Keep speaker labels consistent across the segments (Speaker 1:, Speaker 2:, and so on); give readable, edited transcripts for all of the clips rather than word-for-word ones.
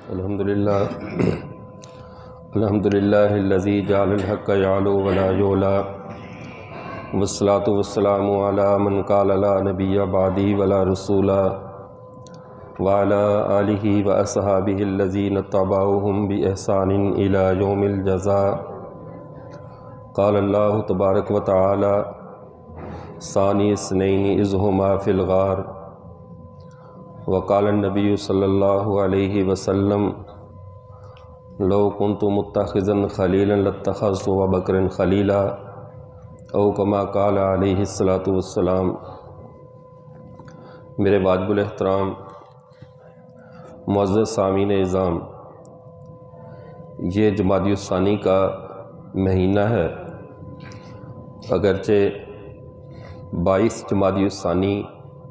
Speaker 1: الحمدللہ الذی جعل الحق یعلو ولا یعلی والصلاة والسلام علی من قال لا نبی بعدی ولا رسول وعلی آلہ واصحابہ الذین اتبعوہم بإحسان الی یوم الجزاء۔ قال اللہ تبارک و تعالی ثانی اثنین اذ ہما فی الغار وقال النبی صلی اللہ علیہ وسلم لو کنت متخذا خلیلا لاتخذت ابوبکر خلیلا او کما قال علیہ الصلاۃ والسلام۔ میرے واجب الاحترام معزز سامعین اعظام، یہ جمادی الثانی کا مہینہ ہے۔ اگرچہ 22 جمادی الثانی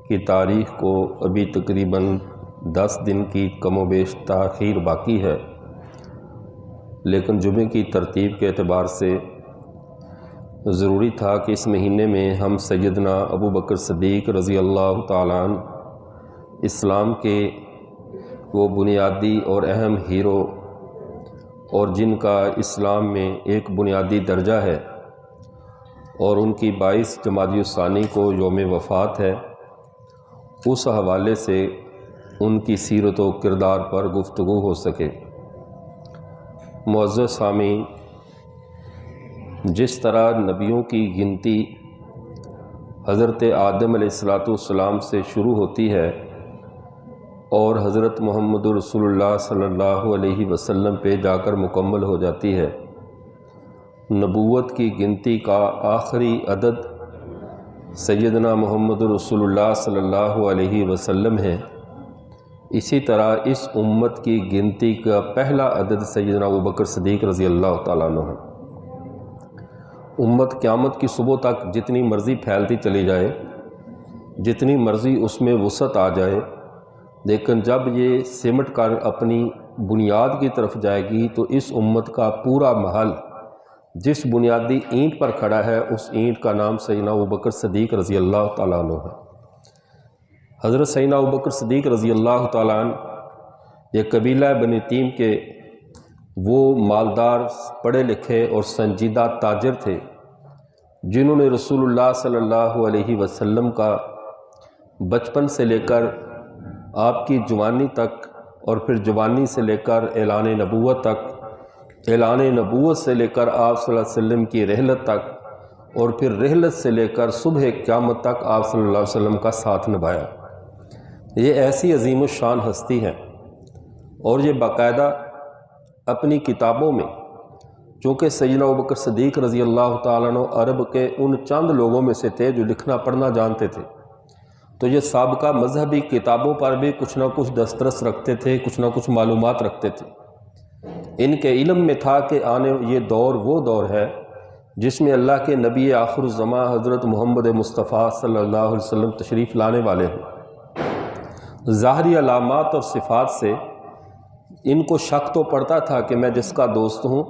Speaker 1: کی تاریخ کو ابھی تقریباً 10 دن کی کم و بیش تاخیر باقی ہے، لیکن جمعے کی ترتیب کے اعتبار سے ضروری تھا کہ اس مہینے میں ہم سیدنا ابوبکر صدیق رضی اللہ تعالیٰ عنہ، اسلام کے وہ بنیادی اور اہم ہیرو اور جن کا اسلام میں ایک بنیادی درجہ ہے، اور ان کی 22 جمادی الثانی کو یوم وفات ہے، اس حوالے سے ان کی سیرت و کردار پر گفتگو ہو سکے۔ معزز سامعین، جس طرح نبیوں کی گنتی حضرت آدم علیہ السلام سے شروع ہوتی ہے اور حضرت محمد رسول اللہ صلی اللہ علیہ وسلم پہ جا کر مکمل ہو جاتی ہے، نبوت کی گنتی کا آخری عدد سیدنا محمد رسول اللہ صلی اللہ علیہ وسلم ہے، اسی طرح اس امت کی گنتی کا پہلا عدد سیدنا ابوبکر صدیق رضی اللہ تعالیٰ عنہ ہے۔ امت قیامت کی صبح تک جتنی مرضی پھیلتی چلی جائے، جتنی مرضی اس میں وسعت آ جائے، لیکن جب یہ سمٹ کر اپنی بنیاد کی طرف جائے گی تو اس امت کا پورا محل جس بنیادی اینٹ پر کھڑا ہے، اس اینٹ کا نام سیدنا ابوبکر صدیق رضی اللہ تعالیٰ عنہ ہے۔ حضرت سیدنا ابوبکر صدیق رضی اللہ تعالیٰ عنہ یہ قبیلہ بنی تیم کے وہ مالدار، پڑھے لکھے اور سنجیدہ تاجر تھے جنہوں نے رسول اللہ صلی اللہ علیہ وسلم کا بچپن سے لے کر آپ کی جوانی تک، اور پھر جوانی سے لے کر اعلان نبوت تک، اعلان نبوت سے لے کر آپ صلی اللہ علیہ وسلم کی رحلت تک، اور پھر رحلت سے لے کر صبح قیامت تک آپ صلی اللہ علیہ وسلم کا ساتھ نبھایا۔ یہ ایسی عظیم الشان ہستی ہیں، اور یہ باقاعدہ اپنی کتابوں میں، چونکہ سیدنا ابوبکر صدیق رضی اللہ تعالیٰ عنہ عرب کے ان چند لوگوں میں سے تھے جو لکھنا پڑھنا جانتے تھے، تو یہ سابقہ مذہبی کتابوں پر بھی کچھ نہ کچھ دسترس رکھتے تھے، کچھ نہ کچھ معلومات رکھتے تھے۔ ان کے علم میں تھا کہ یہ دور وہ دور ہے جس میں اللہ کے نبی آخر الزماں حضرت محمد مصطفیٰ صلی اللہ علیہ وسلم تشریف لانے والے ہیں۔ ظاہری علامات اور صفات سے ان کو شک تو پڑتا تھا کہ میں جس کا دوست ہوں،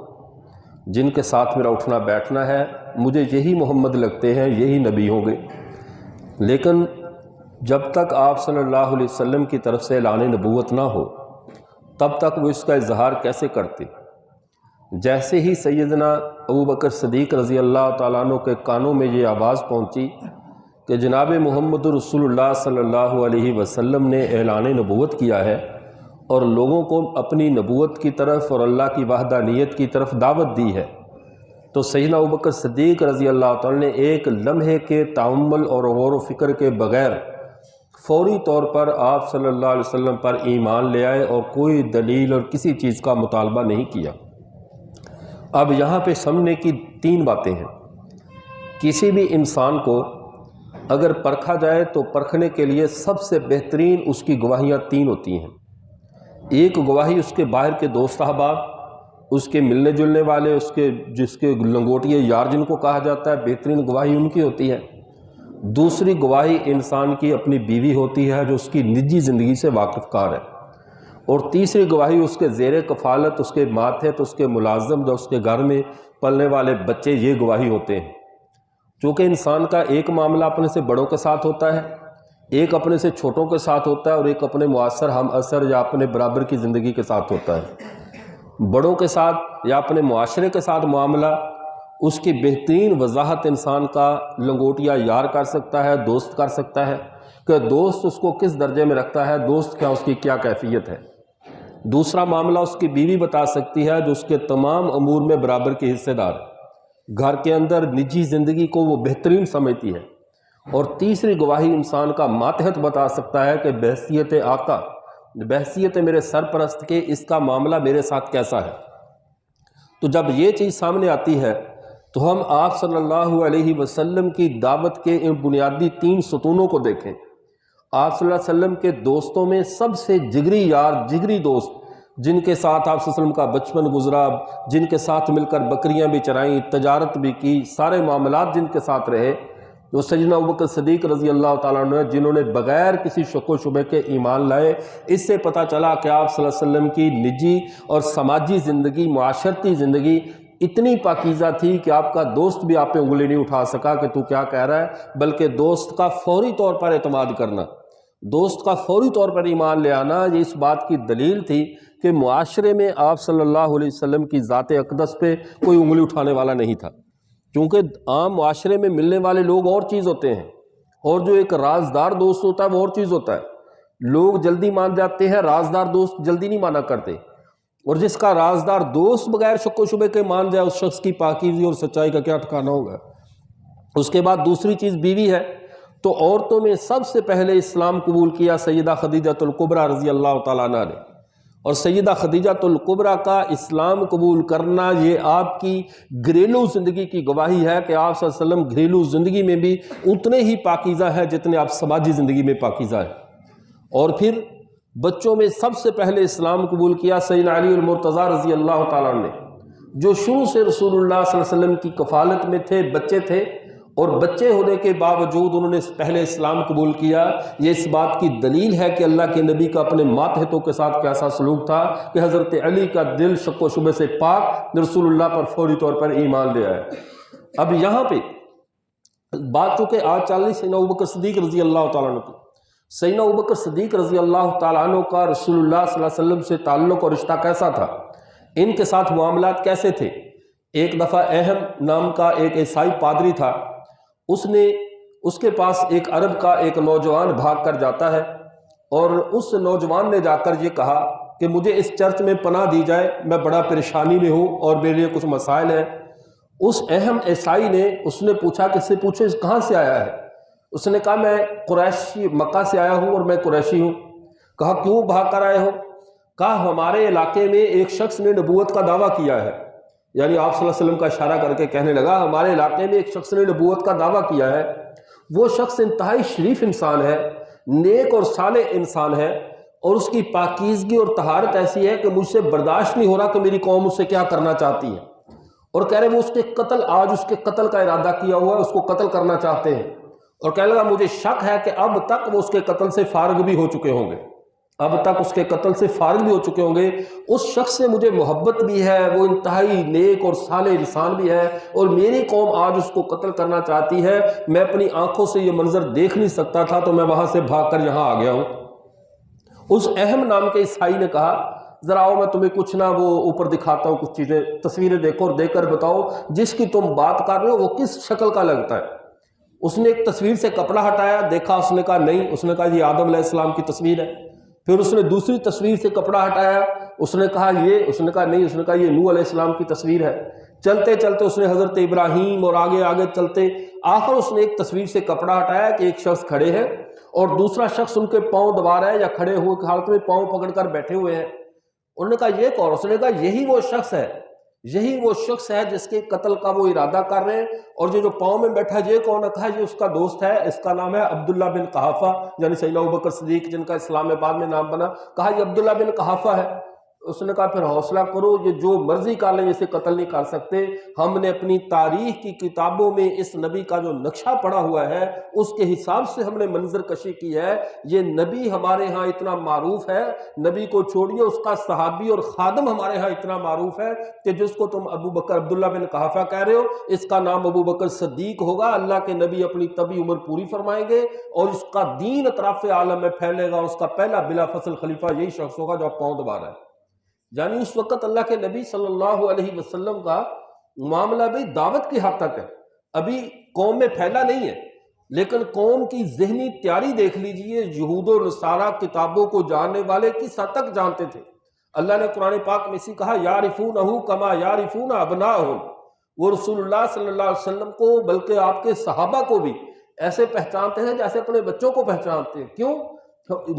Speaker 1: جن کے ساتھ میرا اٹھنا بیٹھنا ہے، مجھے یہی محمد لگتے ہیں، یہی نبی ہوں گے، لیکن جب تک آپ صلی اللہ علیہ وسلم کی طرف سے اعلان نبوت نہ ہو تب تک وہ اس کا اظہار کیسے کرتے۔ جیسے ہی سیدنا ابوبکر صدیق رضی اللہ تعالیٰ عنہ کے کانوں میں یہ آواز پہنچی کہ جناب محمد رسول اللہ صلی اللہ علیہ وسلم نے اعلان نبوت کیا ہے اور لوگوں کو اپنی نبوت کی طرف اور اللہ کی وحدانیت کی طرف دعوت دی ہے، تو سیدنا ابوبکر صدیق رضی اللہ تعالیٰ نے ایک لمحے کے تأمل اور غور و فکر کے بغیر فوری طور پر آپ صلی اللہ علیہ وسلم پر ایمان لے آئے اور کوئی دلیل اور کسی چیز کا مطالبہ نہیں کیا۔ اب یہاں پہ سمجھنے کی 3 باتیں ہیں۔ کسی بھی انسان کو اگر پرکھا جائے تو پرکھنے کے لیے سب سے بہترین اس کی گواہیاں 3 ہوتی ہیں۔ ایک گواہی اس کے باہر کے دوست احباب، اس کے ملنے جلنے والے، جس کے لنگوٹیے یار جن کو کہا جاتا ہے، بہترین گواہی ان کی ہوتی ہے۔ دوسری گواہی انسان کی اپنی بیوی ہوتی ہے جو اس کی نجی زندگی سے واقف کار ہے، اور تیسری گواہی اس کے زیر کفالت، اس کے ماتحت، اس کے ملازم، جو اس کے گھر میں پلنے والے بچے، یہ گواہی ہوتے ہیں۔ چونکہ انسان کا ایک معاملہ اپنے سے بڑوں کے ساتھ ہوتا ہے، ایک اپنے سے چھوٹوں کے ساتھ ہوتا ہے اور ایک اپنے معاصر ہم اثر یا اپنے برابر کی زندگی کے ساتھ ہوتا ہے۔ بڑوں کے ساتھ یا اپنے معاشرے کے ساتھ معاملہ، اس کی بہترین وضاحت انسان کا لنگوٹیا یار کر سکتا ہے، دوست کر سکتا ہے کہ دوست اس کو کس درجے میں رکھتا ہے، دوست کیا، اس کی کیا کیفیت ہے۔ دوسرا معاملہ اس کی بیوی بتا سکتی ہے جو اس کے تمام امور میں برابر کی حصے دار ہے، گھر کے اندر نجی زندگی کو وہ بہترین سمجھتی ہے۔ اور تیسری گواہی انسان کا ماتحت بتا سکتا ہے کہ بحیثیت آقا، بحیثیت میرے سرپرست کے، اس کا معاملہ میرے ساتھ کیسا ہے۔ تو جب یہ چیز سامنے آتی ہے تو ہم آپ صلی اللہ علیہ وسلم کی دعوت کے ان بنیادی 3 ستونوں کو دیکھیں۔ آپ صلی اللہ علیہ وسلم کے دوستوں میں سب سے جگری یار، جگری دوست، جن کے ساتھ آپ صلی اللہ علیہ وسلم کا بچپن گزرا، جن کے ساتھ مل کر بکریاں بھی چرائیں، تجارت بھی کی، سارے معاملات جن کے ساتھ رہے، وہ سیدنا ابوبکر صدیق رضی اللہ تعالیٰ عنہ، جنہوں نے بغیر کسی شک و شبہ کے ایمان لائے۔ اس سے پتہ چلا کہ آپ صلی اللہ علیہ وسلم کی نجی اور سماجی زندگی، معاشرتی زندگی اتنی پاکیزہ تھی کہ آپ کا دوست بھی آپ پہ انگلی نہیں اٹھا سکا کہ تو کیا کہہ رہا ہے، بلکہ دوست کا فوری طور پر اعتماد کرنا، دوست کا فوری طور پر ایمان لے آنا، یہ اس بات کی دلیل تھی کہ معاشرے میں آپ صلی اللہ علیہ وسلم کی ذات اقدس پہ کوئی انگلی اٹھانے والا نہیں تھا۔ کیونکہ عام معاشرے میں ملنے والے لوگ اور چیز ہوتے ہیں، اور جو ایک رازدار دوست ہوتا ہے وہ اور چیز ہوتا ہے۔ لوگ جلدی مان جاتے ہیں، رازدار دوست جلدی نہیں مانا کرتے، اور جس کا رازدار دوست بغیر شک و شبے کے مان جائے، اس شخص کی پاکیزی اور سچائی کا کیا ٹھکانہ ہوگا۔ اس کے بعد دوسری چیز بیوی ہے۔ تو عورتوں میں سب سے پہلے اسلام قبول کیا سیدہ خدیجہ الکبریٰ رضی اللہ تعالیٰ عنہ نے، اور سیدہ خدیجہ الکبریٰ کا اسلام قبول کرنا یہ آپ کی گھریلو زندگی کی گواہی ہے کہ آپ صلی اللہ علیہ وسلم گھریلو زندگی میں بھی اتنے ہی پاکیزہ ہیں جتنے آپ سماجی زندگی میں پاکیزہ ہیں۔ اور پھر بچوں میں سب سے پہلے اسلام قبول کیا سیدنا علی المرتضیٰ رضی اللہ تعالیٰ عنہ نے، جو شروع سے رسول اللہ صلی اللہ علیہ وسلم کی کفالت میں تھے، بچے تھے، اور بچے ہونے کے باوجود انہوں نے پہلے اسلام قبول کیا۔ یہ اس بات کی دلیل ہے کہ اللہ کے نبی کا اپنے ماتحتوں کے ساتھ کیسا سلوک تھا کہ حضرت علی کا دل شک و شبہ سے پاک، رسول اللہ پر فوری طور پر ایمان لے آئے۔ اب یہاں پہ بات چونکہ آج چل رہی سیدنا ابوبکر صدیق رضی اللہ تعالیٰ عنہ کی، سیدنا ابوبکر صدیق رضی اللہ تعالیٰ عنہ کا رسول اللہ صلی اللہ علیہ وسلم سے تعلق اور رشتہ کیسا تھا، ان کے ساتھ معاملات کیسے تھے۔ ایک دفعہ اہم نام کا ایک عیسائی پادری تھا، اس کے پاس ایک عرب کا ایک نوجوان بھاگ کر جاتا ہے، اور اس نوجوان نے جا کر یہ کہا کہ مجھے اس چرچ میں پناہ دی جائے، میں بڑا پریشانی میں ہوں اور میرے لیے کچھ مسائل ہیں۔ اس اہم عیسائی نے، اس نے پوچھا کہ سے پوچھو کہاں سے آیا ہے؟ اس نے کہا میں قریشی مکہ سے آیا ہوں اور میں قریشی ہوں۔ کہا کیوں بھاگ کر آئے ہو؟ کہا ہمارے علاقے میں ایک شخص نے نبوت کا دعویٰ کیا ہے، یعنی آپ صلی اللہ علیہ وسلم کا اشارہ کر کے کہنے لگا ہمارے علاقے میں ایک شخص نے نبوت کا دعویٰ کیا ہے، وہ شخص انتہائی شریف انسان ہے، نیک اور صالح انسان ہے، اور اس کی پاکیزگی اور طہارت ایسی ہے کہ مجھ سے برداشت نہیں ہو رہا کہ میری قوم اس سے کیا کرنا چاہتی ہے، اور کہہ رہے وہ اس کے قتل، آج اس کے قتل کا ارادہ کیا ہوا ہے، اس کو قتل کرنا چاہتے ہیں، اور کہنے لگا مجھے شک ہے کہ اب تک وہ اس کے قتل سے فارغ بھی ہو چکے ہوں گے، اب تک اس کے قتل سے فارغ بھی ہو چکے ہوں گے، اس شخص سے مجھے محبت بھی ہے، وہ انتہائی نیک اور صالح انسان بھی ہے، اور میری قوم آج اس کو قتل کرنا چاہتی ہے، میں اپنی آنکھوں سے یہ منظر دیکھ نہیں سکتا تھا تو میں وہاں سے بھاگ کر یہاں آ گیا ہوں۔ اس اہم نام کے عیسائی نے کہا ذرا آؤ میں تمہیں کچھ نہ وہ اوپر دکھاتا ہوں، کچھ چیزیں تصویریں دیکھو اور دیکھ کر بتاؤ جس کی تم بات کر رہے ہو وہ کس شکل کا لگتا ہے۔ اس نے ایک تصویر سے کپڑا ہٹایا، دیکھا، اس نے کہا نہیں، اس نے کہا یہ آدم علیہ السلام کی تصویر ہے۔ پھر اس نے دوسری تصویر سے کپڑا ہٹایا، اس نے کہا یہ، اس نے کہا نہیں، اس نے کہا یہ نوح علیہ السلام کی تصویر ہے۔ چلتے چلتے اس نے حضرت ابراہیم اور آگے آگے چلتے آخر اس نے ایک تصویر سے کپڑا ہٹایا کہ ایک شخص کھڑے ہیں اور دوسرا شخص ان کے پاؤں دبا رہا ہے یا کھڑے ہوئے حالت میں پاؤں پکڑ کر بیٹھے ہوئے ہیں۔ انہوں نے کہا یہ کون؟ اس نے کہا یہی وہ شخص ہے، یہی وہ شخص ہے جس کے قتل کا وہ ارادہ کر رہے ہیں، اور یہ جو پاؤں میں بیٹھا یہ کون ہے؟ کہا یہ اس کا دوست ہے، اس کا نام ہے عبداللہ بن قحافہ، یعنی سیدنا ابوبکر صدیق جن کا اسلام آباد میں نام بنا، کہا یہ عبداللہ بن قحافہ ہے۔ اس نے کہا پھر حوصلہ کرو، یہ جو مرضی کر لیں اسے قتل نہیں کر سکتے، ہم نے اپنی تاریخ کی کتابوں میں اس نبی کا جو نقشہ پڑا ہوا ہے اس کے حساب سے ہم نے منظر کشی کی ہے، یہ نبی ہمارے ہاں اتنا معروف ہے، نبی کو چھوڑیے اس کا صحابی اور خادم ہمارے ہاں اتنا معروف ہے کہ جس کو تم ابو بکر عبداللہ بن قحافہ کہہ رہے ہو، اس کا نام ابو بکر صدیق ہوگا، اللہ کے نبی اپنی طبی عمر پوری فرمائیں گے اور اس کا دین اطراف عالم میں پھیلے گا، اس کا پہلا بلا فصل خلیفہ یہی شخص ہوگا جو اب پاؤں دبا رہا ہے۔ یعنی اس وقت اللہ کے نبی صلی اللہ علیہ وسلم کا معاملہ بھی دعوت کی حد تک ہے، ابھی قوم میں پھیلا نہیں ہے، لیکن قوم کی ذہنی تیاری دیکھ لیجئے، یہود و نصارہ کتابوں کو جاننے والے کس حد تک جانتے تھے۔ اللہ نے قرآن پاک میں اسی کہا یعرفونہ کما یعرفون ابناءہم، وہ رسول اللہ صلی اللہ علیہ وسلم کو بلکہ آپ کے صحابہ کو بھی ایسے پہچانتے ہیں جیسے اپنے بچوں کو پہچانتے ہیں۔ کیوں؟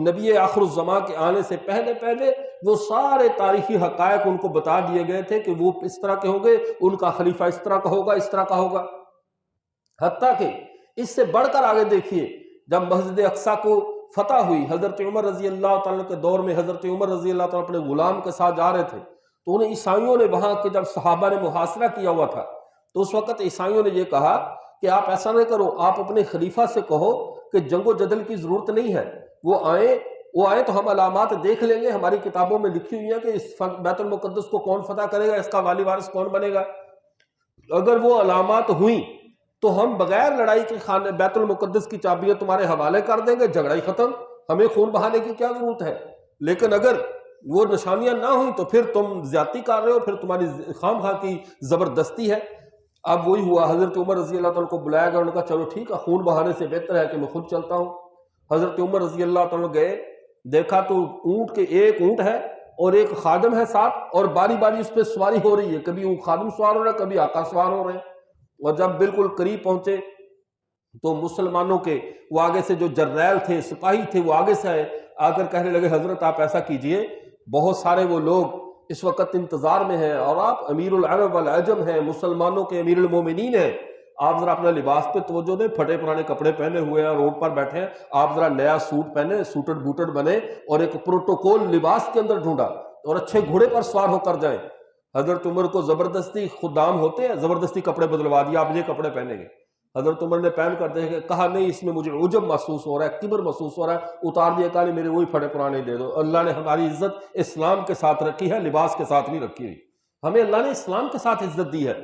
Speaker 1: نبی آخر الزماں کے آنے سے پہلے وہ سارے تاریخی حقائق ان کو بتا دیے گئے تھے کہ وہ اس طرح کے ہوں گے، ان کا خلیفہ اس طرح کا ہوگا، اس طرح کا ہوگا۔ حتیٰ کہ اس سے بڑھ کر آگے دیکھیے، جب مسجد اقصیٰ کو فتح ہوئی، حضرت عمر رضی اللہ تعالیٰ کے دور میں حضرت عمر رضی اللہ تعالیٰ اپنے غلام کے ساتھ جا رہے تھے، تو انہیں عیسائیوں نے وہاں کے جب صحابہ نے محاصرہ کیا ہوا تھا تو اس وقت عیسائیوں نے یہ کہا کہ آپ ایسا نہ کرو، آپ اپنے خلیفہ سے کہو کہ جنگ و جدل کی ضرورت نہیں ہے، وہ آئیں تو ہم علامات دیکھ لیں گے، ہماری کتابوں میں لکھی ہوئی ہے کہ اس بیت المقدس کو کون فتح کرے گا، اس کا والی وارث کون بنے گا۔ اگر وہ علامات ہوئیں تو ہم بغیر لڑائی کے خانے بیت المقدس کی چابیاں تمہارے حوالے کر دیں گے، جھگڑا ہی ختم، ہمیں خون بہانے کی کیا ضرورت ہے۔ لیکن اگر وہ نشانیاں نہ ہوئیں تو پھر تم زیادتی کر رہے ہو، پھر تمہاری خام خواہ کی زبردستی ہے۔ اب وہی ہوا، حضرت عمر رضی اللہ تعالیٰ کو بلایا گیا، انہوں نے کہا چلو ٹھیک ہے، خون بہانے سے بہتر ہے کہ میں خود چلتا ہوں۔ حضرت عمر رضی اللہ تعالیٰ گئے، دیکھا تو اونٹ کے ایک اونٹ ہے اور ایک خادم ہے ساتھ، اور باری باری اس پہ سواری ہو رہی ہے، کبھی وہ خادم سوار ہو رہا ہے، کبھی آقا سوار ہو رہے ہیں۔ اور جب بالکل قریب پہنچے تو مسلمانوں کے وہ آگے سے جو جرنیل تھے، سپاہی تھے، وہ آگے سے آ کر کہنے لگے حضرت آپ ایسا کیجئے، بہت سارے وہ لوگ اس وقت انتظار میں ہیں اور آپ امیر العرب والعجم ہیں، مسلمانوں کے امیر المومنین ہیں، آپ ذرا اپنا لباس پہ توجہ دیں، پھٹے پرانے کپڑے پہنے ہوئے ہیں، روڈ پر بیٹھے ہیں، آپ ذرا نیا سوٹ پہنے، سوٹڈ بوٹڈ بنے اور ایک پروٹوکول لباس کے اندر ڈھونڈا اور اچھے گھوڑے پر سوار ہو کر جائیں۔ حضرت عمر کو زبردستی خدام ہوتے ہیں، زبردستی کپڑے بدلوا دیا، آپ یہ کپڑے پہنیں گے۔ حضرت عمر نے پہن کر دیکھا، کہا نہیں اس میں مجھے عجب محسوس ہو رہا ہے، کبر محسوس ہو رہا ہے، اتار دیا، کہا نہیں میرے وہی پھٹے پرانے دے دو۔ اللہ نے ہماری عزت اسلام کے ساتھ رکھی ہے، لباس کے ساتھ نہیں رکھی ہوئی، ہمیں اللہ نے اسلام کے ساتھ عزت دی ہے۔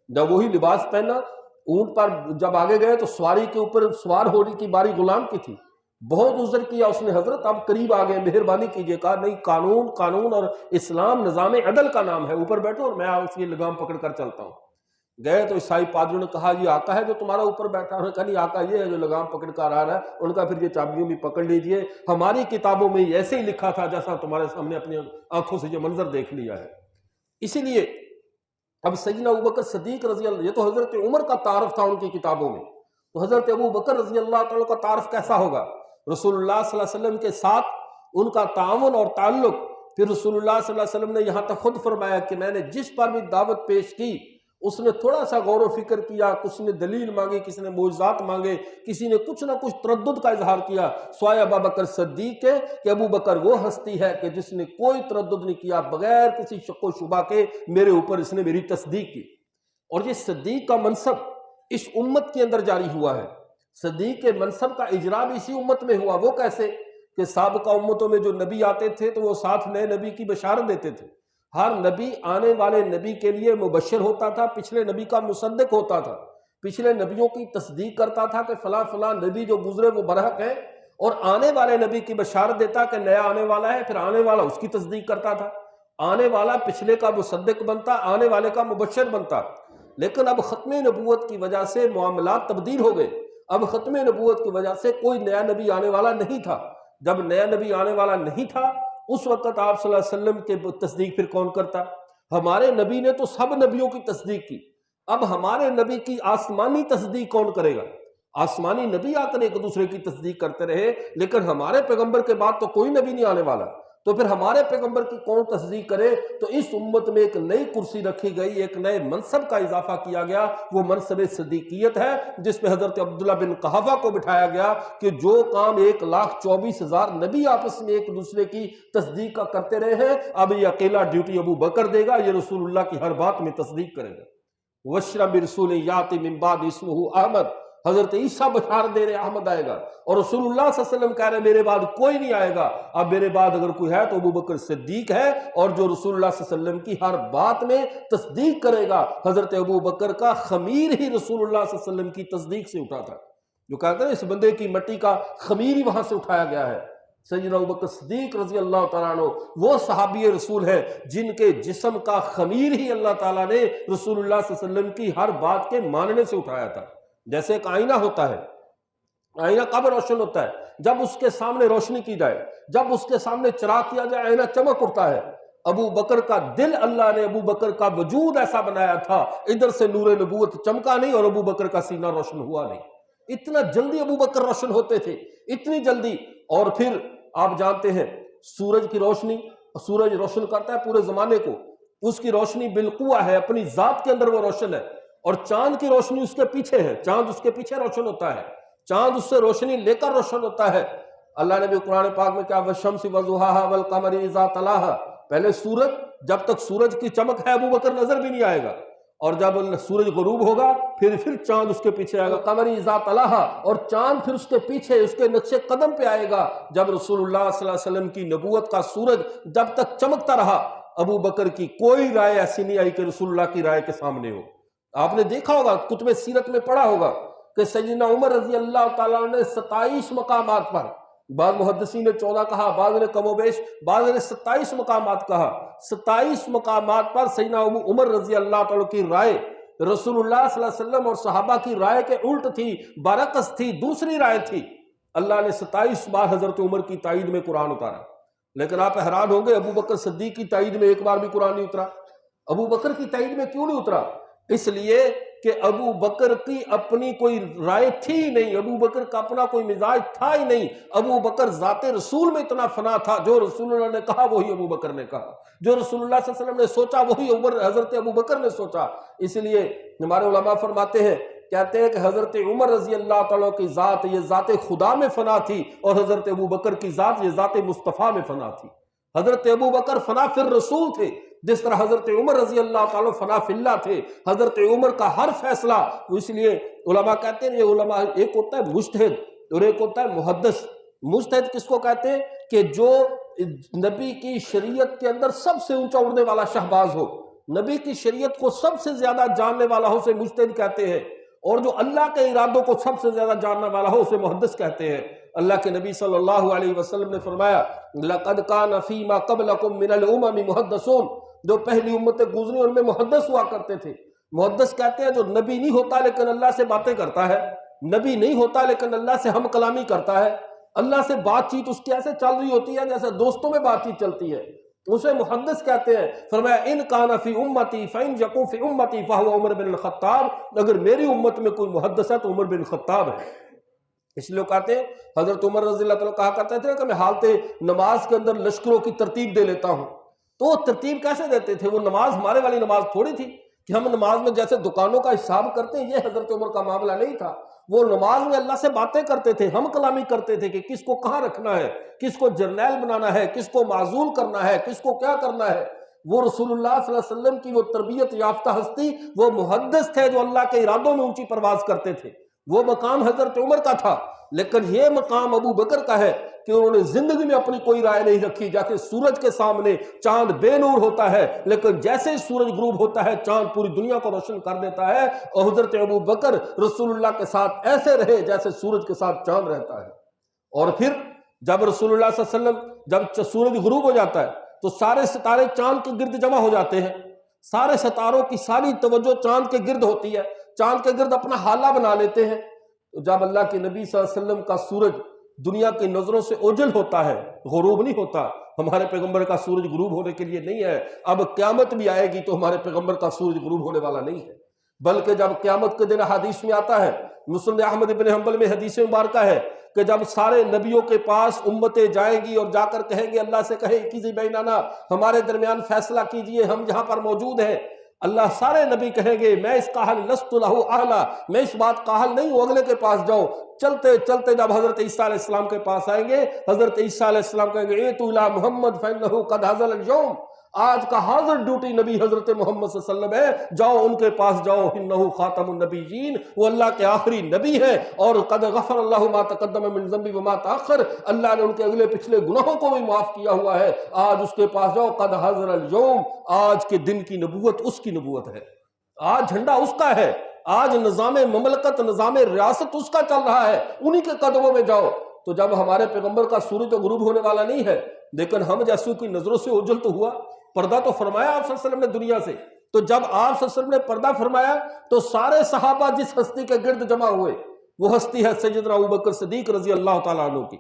Speaker 1: جب وہی لباس پہنا، اونٹ پر جب آگے گئے تو سواری کے اوپر سوار ہونے کی باری غلام کی تھی، بہت عذر کیا اس نے، حضرت آپ قریب آ گئے، مہربانی کیجیے۔ کہا نہیں، قانون اور اسلام نظام عدل کا نام ہے، اوپر بیٹھو اور میں اس کی لگام پکڑ کر چلتا ہوں۔ گئے تو عیسائی پادریوں نے کہا یہ آقا ہے جو تمہارا اوپر بیٹھا، انہوں نے کہا نہیں آقا یہ ہے جو لگام پکڑ کر آ رہا ہے۔ ان کا پھر یہ چابیوں بھی پکڑ لیجئے، ہماری کتابوں میں ایسے ہی لکھا تھا جیسا تمہارے سامنے اپنی آنکھوں سے یہ منظر دیکھ لیا ہے۔ اسی لیے اب سیدنا ابوبکر صدیق رضی اللہ، یہ تو حضرت عمر کا تعارف تھا ان کی کتابوں میں، تو حضرت ابوبکر رضی اللہ تعالیٰ کا تعارف کیسا ہوگا؟ رسول اللہ صلی اللہ علیہ وسلم کے ساتھ ان کا تعاون اور تعلق، پھر رسول اللہ صلی اللہ علیہ وسلم نے یہاں تک خود فرمایا کہ میں نے جس پر بھی دعوت پیش کی اس نے تھوڑا سا غور و فکر کیا، کسی نے دلیل مانگی، کسی نے معجزات مانگے، کسی نے کچھ نہ کچھ تردد کا اظہار کیا، سوائے ابوبکر صدیق کے کہ ابوبکر وہ ہستی ہے کہ جس نے کوئی تردد نہیں کیا، بغیر کسی شک و شبہ کے میرے اوپر اس نے میری تصدیق کی۔ اور یہ صدیق کا منصب اس امت کے اندر جاری ہوا ہے، صدیق کے منصب کا اجرا بھی اسی امت میں ہوا۔ وہ کیسے کہ سابقہ امتوں میں جو نبی آتے تھے تو وہ ساتھ نئے نبی کی بشارت دیتے تھے، ہر نبی آنے والے نبی کے لیے مبشر ہوتا تھا، پچھلے نبی کا مصدق ہوتا تھا، پچھلے نبیوں کی تصدیق کرتا تھا کہ فلاں فلاں نبی جو گزرے وہ برحق ہے، اور آنے والے نبی کی بشارت دیتا کہ نیا آنے والا ہے، پھر آنے والا اس کی تصدیق کرتا تھا، آنے والا پچھلے کا مصدق بنتا، آنے والے کا مبشر بنتا۔ لیکن اب ختم نبوت کی وجہ سے معاملات تبدیل ہو گئے، اب ختم نبوت کی وجہ سے کوئی نیا نبی آنے والا نہیں تھا۔ جب نیا نبی آنے والا نہیں تھا اس وقت آپ صلی اللہ علیہ وسلم کے تصدیق پھر کون کرتا؟ ہمارے نبی نے تو سب نبیوں کی تصدیق کی، اب ہمارے نبی کی آسمانی تصدیق کون کرے گا؟ آسمانی نبی آ کر ایک دوسرے کی تصدیق کرتے رہے، لیکن ہمارے پیغمبر کے بعد تو کوئی نبی نہیں آنے والا، تو پھر ہمارے پیغمبر کی کون تصدیق کرے؟ تو اس امت میں ایک نئی کرسی رکھی گئی، ایک نئے منصب کا اضافہ کیا گیا، وہ منصب صدیقیت ہے، جس پہ حضرت عبداللہ بن قحافہ کو بٹھایا گیا کہ جو کام 1,24,000 نبی آپس میں ایک دوسرے کی تصدیق کا کرتے رہے ہیں، اب یہ اکیلا ڈیوٹی ابو بکر دے گا، یہ رسول اللہ کی ہر بات میں تصدیق کرے گا۔ وَبَشِّرْ بِرَسُولٍ يَأْتِي مِن بَعْدِهِ اسْمُهُ احمد، حضرت عیسیٰ بشارت دے رہے احمد آئے گا، اور رسول اللہ صلی اللہ علیہ وسلم کہہ رہے میرے بعد کوئی نہیں آئے گا، اب میرے بعد اگر کوئی ہے تو ابو بکر صدیق ہے، اور جو رسول اللہ صلی اللہ علیہ وسلم کی ہر بات میں تصدیق کرے گا۔ حضرت ابو بکر کا خمیر ہی رسول اللہ صلی اللہ علیہ وسلم کی تصدیق سے اٹھا تھا، جو کہتے ہیں اس بندے کی مٹی کا خمیر ہی وہاں سے اٹھایا گیا ہے۔ سیدنا ابوبکر صدیق رضی اللہ تعالیٰ عنہ وہ صحابی رسول ہیں جن کے جسم کا خمیر ہی اللہ تعالیٰ نے رسول اللہ صلی اللہ علیہ وسلم کی ہر بات کے ماننے سے اٹھایا تھا۔ جیسے ایک آئینہ ہوتا ہے، آئینہ کب روشن ہوتا ہے؟ جب اس کے سامنے روشنی کی جائے، جب اس کے سامنے چراغ کیا جائے آئینہ چمک اٹھتا ہے۔ ابو بکر کا دل اللہ نے ابو بکر کا وجود ایسا بنایا تھا، ادھر سے نور نبوت چمکا نہیں اور ابو بکر کا سینہ روشن ہوا نہیں۔ اتنا جلدی ابو بکر روشن ہوتے تھے، اتنی جلدی۔ اور پھر آپ جانتے ہیں سورج کی روشنی، سورج روشن کرتا ہے پورے زمانے کو، اس کی روشنی بالقوہ ہے، اپنی ذات کے اندر وہ روشن ہے، اور چاند کی روشنی اس کے پیچھے ہے، چاند اس کے پیچھے روشن ہوتا ہے، چاند اس سے روشنی لے کر روشن ہوتا ہے۔ اللہ نے بھی قرآن پاک میں کہا والشمس وضحاها والقمر اذا تلاها، پہلے سورج، جب تک سورج کی چمک ہے ابو بکر نظر بھی نہیں آئے گا، اور جب سورج غروب ہوگا پھر چاند اس کے پیچھے آئے گا، قمر اذا تلاها، اور چاند پھر اس کے پیچھے اس کے نقش قدم پہ آئے گا۔ جب رسول اللہ صلی اللہ علیہ وسلم کی نبوت کا سورج جب تک چمکتا رہا، ابو بکر کی کوئی رائے ایسی نہیں آئی کہ رسول اللہ کی رائے کے سامنے ہو۔ آپ نے دیکھا ہوگا، کتب سیرت میں پڑھا ہوگا کہ سیدنا عمر رضی اللہ تعالیٰ نے 27 مقامات پر، بعض محدثین نے 14 کہا، بعض نے کم و بیش، بعض نے 27 مقامات کہا، 27 مقامات پر سیدنا عمر رضی اللہ تعالیٰ کی رائے رسول اللہ صلی اللہ علیہ وسلم اور صحابہ کی رائے کے الٹ تھی، برعکس تھی، دوسری رائے تھی۔ اللہ نے 27 بار حضرت عمر کی تائید میں قرآن اتارا، لیکن آپ حیران ہوں گے ابو بکر صدیق کی تائید میں ایک بار بھی قرآن نہیں اترا۔ ابو بکر کی تائید میں کیوں نہیں اترا؟ اس لیے کہ ابو بکر کی اپنی کوئی رائے تھی ہی نہیں، ابو بکر کا اپنا کوئی مزاج تھا ہی نہیں۔ ابو بکر ذات رسول میں اتنا فنا تھا، جو رسول اللہ نے کہا وہی ابو بکر نے کہا، جو رسول اللہ صلی اللہ علیہ وسلم نے سوچا وہی حضرت ابو بکر نے سوچا۔ اس لیے ہمارے علماء فرماتے ہیں، کہتے ہیں کہ حضرت عمر رضی اللہ تعالیٰ کی ذات یہ ذات خدا میں فنا تھی، اور حضرت ابو بکر کی ذات یہ ذات مصطفیٰ میں فنا تھی۔ حضرت ابو بکر فنا فی الرسول تھے، جس طرح حضرت عمر رضی اللہ تعالیٰ فنا فی اللہ تھے۔ حضرت عمر کا ہر فیصلہ، اس لیے علماء کہتے ہیں، یہ علماء ایک ہوتا ہے مجتہد اور ایک ہوتا ہے محدث۔ مجتہد کس کو کہتے ہیں؟ کہ جو نبی کی شریعت کے اندر سب سے اونچا اڑنے والا شہباز ہو، نبی کی شریعت کو سب سے زیادہ جاننے والا ہو، اسے مجتہد کہتے ہیں، اور جو اللہ کے ارادوں کو سب سے زیادہ جاننے والا ہو اسے محدث کہتے ہیں۔ اللہ کے نبی صلی اللہ علیہ وسلم نے فرمایا لَقَدْ كَانَ فِي مَا قَبْلَكُم مِّنَ الْأُمَمِ مُحَدَّثُونَ، جو پہلی امتیں گزری ان میں محدث ہوا کرتے تھے۔ محدث کہتے ہیں جو نبی نہیں ہوتا لیکن اللہ سے باتیں کرتا ہے، نبی نہیں ہوتا لیکن اللہ سے ہم کلامی کرتا ہے، اللہ سے بات چیت اس کی ایسے چل رہی ہوتی ہے جیسے دوستوں میں بات چیت چلتی ہے، اسے محدث کہتے ہیں۔ فرمایا ان کان فی امتی فان یکن فی امتی فہو عمر بن الخطاب، اگر میری امت میں کوئی محدث ہے تو عمر بن الخطاب ہے۔ اس لیے کہتے ہیں حضرت عمر رضی اللہ تعالیٰ کہا کرتے تھے کہ میں حالت نماز کے اندر لشکروں کی ترتیب دے لیتا ہوں۔ تو وہ ترتیب کیسے دیتے تھے؟ وہ نماز ہمارے والی نماز تھوڑی تھی کہ ہم نماز میں جیسے دکانوں کا حساب کرتے ہیں، یہ حضرت عمر کا معاملہ نہیں تھا۔ وہ نماز میں اللہ سے باتیں کرتے تھے، ہم کلامی کرتے تھے کہ کس کو کہاں رکھنا ہے، کس کو جرنیل بنانا ہے، کس کو معزول کرنا ہے، کس کو کیا کرنا ہے۔ وہ رسول اللہ صلی اللہ علیہ وسلم کی وہ تربیت یافتہ ہستی، وہ محدث تھے جو اللہ کے ارادوں میں اونچی پرواز کرتے تھے۔ وہ مقام حضرت عمر کا تھا، لیکن یہ مقام ابو بکر کا ہے کہ انہوں نے زندگی میں اپنی کوئی رائے نہیں رکھی۔ جیسے سورج کے سامنے چاند بے نور ہوتا ہے، لیکن جیسے ہی سورج غروب ہوتا ہے چاند پوری دنیا کو روشن کر دیتا ہے، اور حضرت ابو بکر رسول اللہ کے ساتھ ایسے رہے جیسے سورج کے ساتھ چاند رہتا ہے۔ اور پھر جب رسول اللہ صلی اللہ علیہ وسلم جب سورج غروب ہو جاتا ہے تو سارے ستارے چاند کے گرد جمع ہو جاتے ہیں، سارے ستاروں کی ساری توجہ چاند کے گرد ہوتی ہے، چاند کے گرد اپنا حالہ بنا لیتے ہیں۔ تو جب اللہ کے نبی صلی اللہ علیہ وسلم کا سورج دنیا کی نظروں سے اوجھل ہوتا ہے، غروب نہیں ہوتا، ہمارے پیغمبر کا سورج غروب ہونے کے لیے نہیں ہے۔ اب قیامت بھی آئے گی تو ہمارے پیغمبر کا سورج غروب ہونے والا نہیں ہے، بلکہ جب قیامت کے دن حدیث میں آتا ہے، مسند احمد بن حنبل میں حدیث مبارکہ ہے
Speaker 2: کہ جب سارے نبیوں کے پاس امتیں جائیں گی اور جا کر کہیں گے اللہ سے کہیں کسی بیننا ہمارے درمیان فیصلہ کیجئے، ہم جہاں پر موجود ہیں، اللہ سارے نبی کہیں گے میں اس قاہل لست لہ اہلا، میں اس بات قاہل نہیں ہوں، اگلے کے پاس جاؤ۔ چلتے چلتے جب حضرت عیسیٰ علیہ السلام کے پاس آئیں گے، حضرت عیسیٰ علیہ السلام کہیں گے ایتوا الی محمد فإنہ قد حضر اليوم، آج کا حاضر ڈیوٹی نبی حضرت محمد صلی اللہ علیہ وسلم ہے، جاؤ ان کے پاس جاؤ، انہ خاتم النبیین، وہ اللہ کے آخری نبی ہے، اور قد غفر اللہ ما تقدم من ذنبی وما تاخر، اللہ نے ان کے اگلے پچھلے گناہوں کو بھی معاف کیا ہوا ہے، آج اس کے پاس جاؤ، قد حضر اليوم، آج کے دن کی نبوت اس کی نبوت ہے، آج جھنڈا اس کا ہے، آج نظام مملکت نظام ریاست اس کا چل رہا ہے، انہی کے قدموں میں جاؤ۔ تو جب ہمارے پیغمبر کا سورج تو غروب ہونے والا نہیں ہے، لیکن ہم جیسوں کی نظروں سے اوجھل تو ہوا، پردہ تو فرمایا آپ صلی اللہ علیہ وسلم نے دنیا سے، تو جب آپ صلی اللہ علیہ وسلم نے پردہ فرمایا تو سارے صحابہ جس ہستی کے گرد جمع ہوئے وہ ہستی ہے سیدنا ابوبکر صدیق رضی اللہ تعالیٰ عنہ کی۔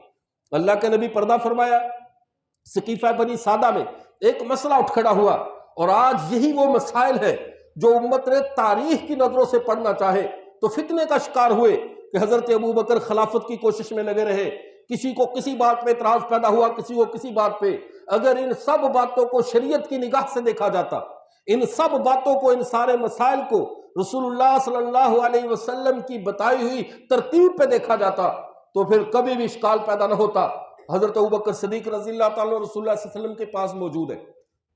Speaker 2: اللہ کے نبی پردہ فرمایا، سقیفہ بنی سعدہ میں ایک مسئلہ اٹھ کھڑا ہوا، اور آج یہی وہ مسائل ہے جو امت نے تاریخ کی نظروں سے پڑھنا چاہے تو فتنے کا شکار ہوئے کہ حضرت ابوبکر خلافت کی کوشش میں لگے رہے، کسی کو کسی بات پہ اعتراض پیدا ہوا، کسی کو کسی بات پہ۔ اگر ان سب باتوں کو شریعت کی نگاہ سے دیکھا جاتا، ان سب باتوں کو، ان سارے مسائل کو رسول اللہ صلی اللہ علیہ وسلم کی بتائی ہوئی ترتیب پہ دیکھا جاتا تو پھر کبھی بھی اشکال پیدا نہ ہوتا۔ حضرت ابوبکر صدیق رضی اللہ تعالیٰ رسول اللہ صلی اللہ علیہ وسلم کے پاس موجود ہے،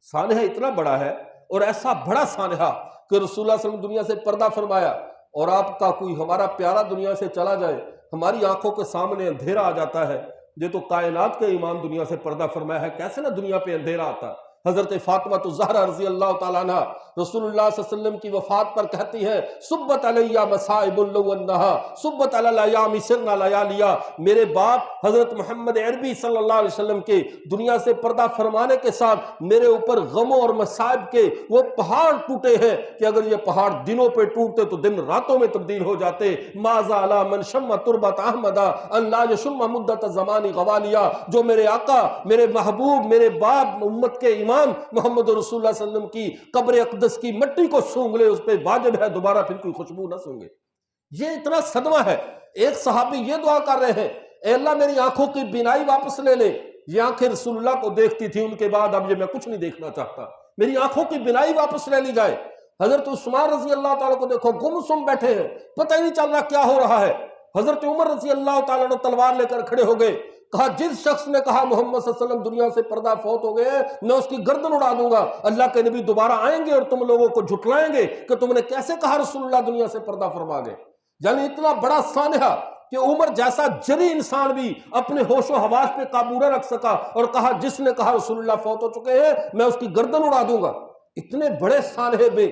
Speaker 2: سانحہ اتنا بڑا ہے، اور ایسا بڑا سانحہ کہ رسول اللہ صلی اللہ علیہ وسلم دنیا سے پردہ فرمایا، اور آپ کا کوئی ہمارا پیارا دنیا سے چلا جائے، ہماری آنکھوں کے سامنے اندھیرا آ جاتا ہے۔ یہ تو کائنات کے امام دنیا سے پردہ فرمایا ہے، کیسے نہ دنیا پہ اندھیرا آتا۔ حضرت فاطمہ الزہرا رضی اللہ تعالیٰ عنہ رسول اللہ صلی اللہ علیہ وسلم کی وفات پر کہتی ہے صبت علیہ مصائب لو انہا صبت علی الایام سرنا لیالیا، میرے باپ حضرت محمد عربی صلی اللہ علیہ وسلم کے دنیا سے پردہ فرمانے کے ساتھ میرے اوپر غموں اور مصائب کے وہ پہاڑ ٹوٹے ہیں کہ اگر یہ پہاڑ دنوں پہ ٹوٹتے تو دن راتوں میں تبدیل ہو جاتے۔ ماذا علی من شم تربت احمدا ان لا یشم مدت زمان غوالیا، جو میرے آقا، میرے محبوب، میرے باپ، امت کے امام محمد رسول اللہ صلی اللہ علیہ وسلم کی قبر اقدس کی مٹی کو سونگ لے، اس پہ واجب ہے دوبارہ پھر کوئی خوشبو نہ سونگے۔ یہ اتنا صدمہ ہے۔ ایک صحابی یہ دعا کر رہے ہیں اے اللہ میری آنکھوں کی بینائی واپس لے لے، یہ آنکھیں رسول اللہ کو دیکھتی تھی، ان کے بعد اب یہ میں کچھ نہیں دیکھنا چاہتا، میری آنکھوں کی بینائی واپس لے لی جائے۔ حضرت عثمان رضی اللہ تعالیٰ کو دیکھو گم سم بیٹھے ہیں، پتہ ہی نہیں چل رہا کیا ہو رہا ہے۔ حضرت عمر رضی اللہ تعالیٰ نے تلوار لے کر کھڑے ہو گئے، کہا جس شخص نے کہا محمد صلی اللہ علیہ وسلم دنیا سے پردہ فوت ہو گئے میں اس کی گردن اڑا دوں گا، اللہ کے نبی دوبارہ آئیں گے اور تم لوگوں کو جھٹلائیں گے کہ تم نے کیسے کہا رسول اللہ دنیا سے پردہ فرما گئے۔ یعنی اتنا بڑا سانحہ کہ عمر جیسا جری انسان بھی اپنے ہوش و حواس پہ قابو نہ رکھ سکا اور کہا جس نے کہا رسول اللہ فوت ہو چکے ہیں میں اس کی گردن اڑا دوں گا۔ اتنے بڑے سانحے میں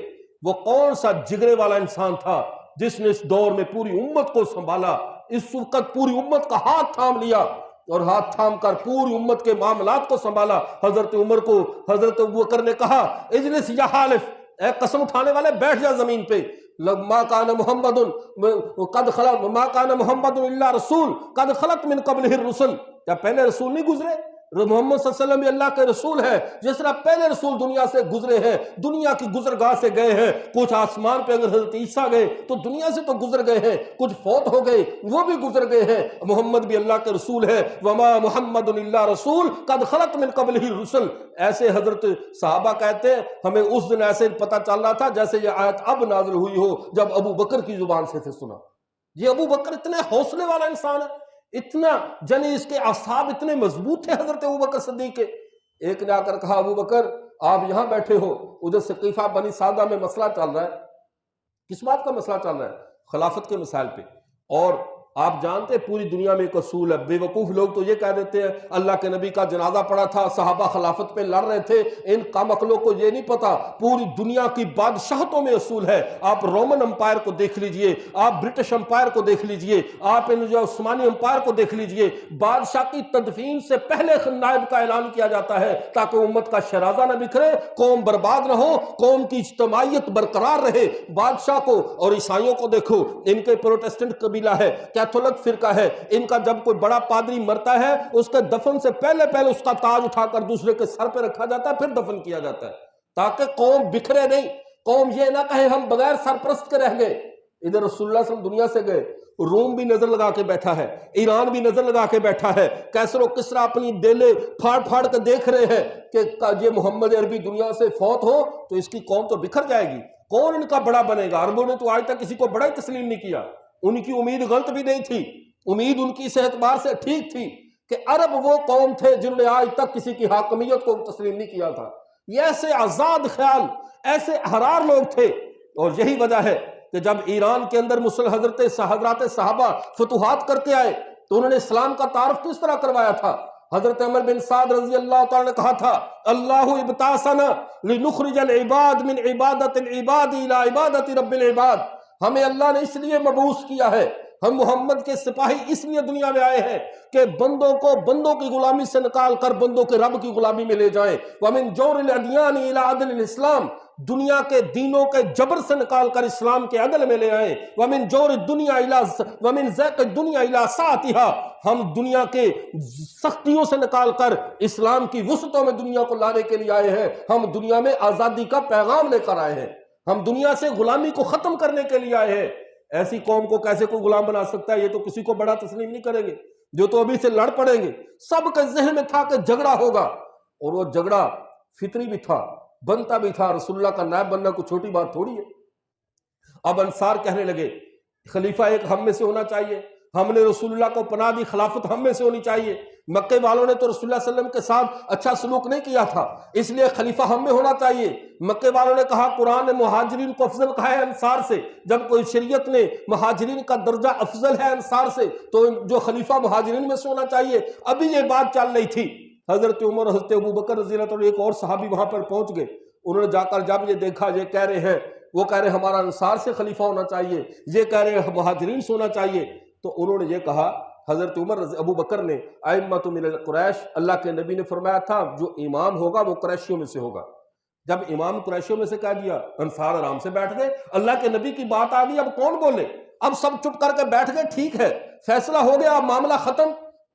Speaker 2: وہ کون سا جگرے والا انسان تھا جس نے اس دور میں پوری امت کو سنبھالا، اس وقت پوری امت کا ہاتھ تھام لیا اور ہاتھ تھام کر پوری امت کے معاملات کو سنبھالا۔ حضرت عمر کو حضرت ابوبکر نے کہا اجلس یا حالف، اے قسم اٹھانے والے بیٹھ جا زمین پہ، ما کان محمد قد خلت ما کان محمد الا رسول قد خلت من قبلہ الرسل، کیا پہلے رسول نہیں گزرے؟ محمد صلی اللہ علیہ وسلم اللہ کے رسول ہے، جس طرح پہلے رسول دنیا سے گزرے ہیں، دنیا کی گزرگاہ سے گئے ہیں، کچھ آسمان پہ اگر حضرت عیسیٰ گئے تو دنیا سے تو گزر گئے ہیں، کچھ فوت ہو گئے وہ بھی گزر گئے ہیں، محمد بھی اللہ کے رسول ہے، وما محمد الا رسول قد خلت من قبلہ الرسل۔ ایسے حضرت صحابہ کہتے ہیں ہمیں اس دن ایسے پتہ چل رہا تھا جیسے یہ آیت اب نازل ہوئی ہو جب ابو بکر کی زبان سے سنا۔ یہ ابو بکر اتنے حوصلے والا انسان ہے، اتنا یعنی اس کے اعصاب اتنے مضبوط تھے حضرت ابوبکر صدیق کے۔ ایک نے آ کر کہا ابو بکر آپ یہاں بیٹھے ہو، ادھر سقیفہ بنی سعدہ میں مسئلہ چل رہا ہے۔ کس بات کا مسئلہ چل رہا ہے؟ خلافت کے مسائل پہ۔ اور آپ جانتے پوری دنیا میں ایک اصول ہے، بے وقوف لوگ تو یہ کہہ دیتے ہیں اللہ کے نبی کا جنازہ پڑا تھا، صحابہ خلافت پہ لڑ رہے تھے، ان کم عقلوں کو یہ نہیں پتا پوری دنیا کی بادشاہتوں میں اصول ہے۔ آپ رومن امپائر کو دیکھ لیجئے، آپ برٹش امپائر کو دیکھ لیجئے، آپ ان جو عثمانی امپائر کو دیکھ لیجئے، بادشاہ کی تدفین سے پہلے نائب کا اعلان کیا جاتا ہے تاکہ امت کا شرازہ نہ بکھرے، قوم برباد نہ ہو، قوم کی اجتماعیت برقرار رہے۔ بادشاہ کو اور عیسائیوں کو دیکھو، ان کے پروٹسٹنٹ قبیلہ ہے، کیتھولک فرقہ ہے، ان کا جب کوئی بڑا پادری مرتا ہے اس کے دفن سے پہلے اس کا تاج اٹھا کر دوسرے کے سر پہ رکھا جاتا ہے پھر دفن کیا جاتا ہے تاکہ قوم بکھرے نہیں، قوم یہ نہ کہے ہم بغیر سرپرست کے رہ گئے۔ ادھر رسول اللہ صلی اللہ علیہ وسلم دنیا سے گئے، روم بھی نظر لگا کے بیٹھا ہے، ایران بھی نظر لگا کے بیٹھا ہے، کیسر و کسرا اپنی دیلے پھاڑ پھاڑ کے دیکھ رہے ہیں کہ یہ محمد عربی دنیا سے فوت ہو تو اس کی قوم تو بکھر جائے گی، کون ان کا بڑا بنے گا؟ عربوں نے تو آج تک کسی کو بڑا ہی تسلیم نہیں کیا، ان کی امید غلط بھی نہیں تھی، امید ان کی اس اعتبار سے ٹھیک تھی کہ عرب وہ قوم تھے جنہوں نے آج تک کسی کی حاکمیت کو تسلیم نہیں کیا تھا، یہ ایسے آزاد خیال، ایسے احرار لوگ تھے۔ اور یہی وجہ ہے کہ جب ایران کے اندر حضرات صحابہ فتوحات کرتے آئے تو انہوں نے اسلام کا تعارف کس طرح کروایا تھا؟ حضرت عمر بن سعد رضی اللہ تعالیٰ نے کہا تھا اللہ ابتعثنا لنخرج العباد من عبادت العباد الى عبادت رب العباد، ہمیں اللہ نے اس لیے مبعوث کیا ہے، ہم محمد کے سپاہی اس لیے دنیا میں آئے ہیں کہ بندوں کو بندوں کی غلامی سے نکال کر بندوں کے رب کی غلامی میں لے جائیں، وَمِن جَوْرِ الْأَدْيَانِ إِلَىٰ عَدْلِ الْإِسْلَامِ، دنیا کے دینوں کے جبر سے نکال کر اسلام کے عدل میں لے آئیں، وَمِن جَوْرِ الدُّنْيَا إِلَىٰ وَمِن ضَيْقِ الدُّنْيَا إِلَىٰ سَعَتِهَا، ہم دنیا کے سختیوں سے نکال کر اسلام کی وسعتوں میں دنیا کو لانے کے لیے آئے ہیں، ہم دنیا میں آزادی کا پیغام لے کر آئے ہیں، ہم دنیا سے غلامی کو ختم کرنے کے لیے آئے ہیں۔ ایسی قوم کو کیسے کوئی غلام بنا سکتا ہے؟ یہ تو کسی کو بڑا تسلیم نہیں کریں گے، جو تو ابھی سے لڑ پڑیں گے۔ سب کے ذہن میں تھا کہ جھگڑا ہوگا، اور وہ جھگڑا فطری بھی تھا، بنتا بھی تھا، رسول اللہ کا نائب بننا کوئی چھوٹی بات تھوڑی ہے۔ اب انصار کہنے لگے خلیفہ ایک ہم میں سے ہونا چاہیے، ہم نے رسول اللہ کو پناہ دی، خلافت ہم میں سے ہونی چاہیے، مکے والوں نے تو رسول اللہ صلی اللہ علیہ وسلم کے ساتھ اچھا سلوک نہیں کیا تھا، اس لیے خلیفہ ہم میں ہونا چاہیے۔ مکے والوں نے کہا قرآن نے مہاجرین کو افضل کہا ہے انصار سے، جب کوئی شریعت نے مہاجرین کا درجہ افضل ہے انصار سے تو جو خلیفہ مہاجرین میں سے ہونا چاہیے۔ ابھی یہ بات چل رہی تھی، حضرت عمر اور حضرت ابوبکر رضی اللہ عنہ ایک اور صحابی وہاں پر پہنچ گئے، انہوں نے جا کر جب یہ دیکھا یہ کہہ رہے ہیں، وہ کہہ رہے ہمارا انصار سے خلیفہ ہونا چاہیے، یہ کہہ رہے مہاجرین سے ہونا چاہیے، تو انہوں نے یہ کہا، حضرت عمر ابو بکر نے ائمۃ من القریش، اللہ کے نبی نے فرمایا تھا جو امام ہوگا وہ قریشیوں میں سے ہوگا، جب امام قریشیوں میں سے کہہ دیا انصار آرام سے بیٹھ گئے، اللہ کے نبی کی بات آ گئی، اب کون بولے؟ اب سب چپ کر کے بیٹھ گئے، ٹھیک ہے فیصلہ ہو گیا، اب معاملہ ختم،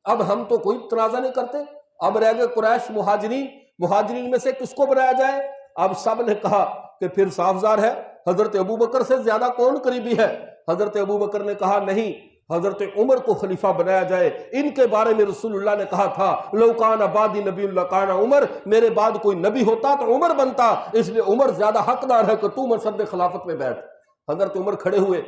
Speaker 2: اب ہم تو کوئی تنازع نہیں کرتے، اب رہ گئے قریش مہاجرین میں سے کس کو بنایا جائے؟ اب سب نے کہا کہ پھر صاف ظاہر ہے حضرت ابوبکر سے زیادہ کون قریبی ہے؟ حضرت ابوبکر نے کہا نہیں، حضرت عمر کو خلیفہ بنایا جائے، ان کے بارے میں رسول اللہ نے کہا تھا لو کان بعدی نبی اللہ کان عمر، میرے بعد کوئی نبی ہوتا تو عمر بنتا، اس لیے عمر زیادہ حقدار ہے کہ تو منصب خلافت میں بیٹھ۔ حضرت عمر کھڑے ہوئے،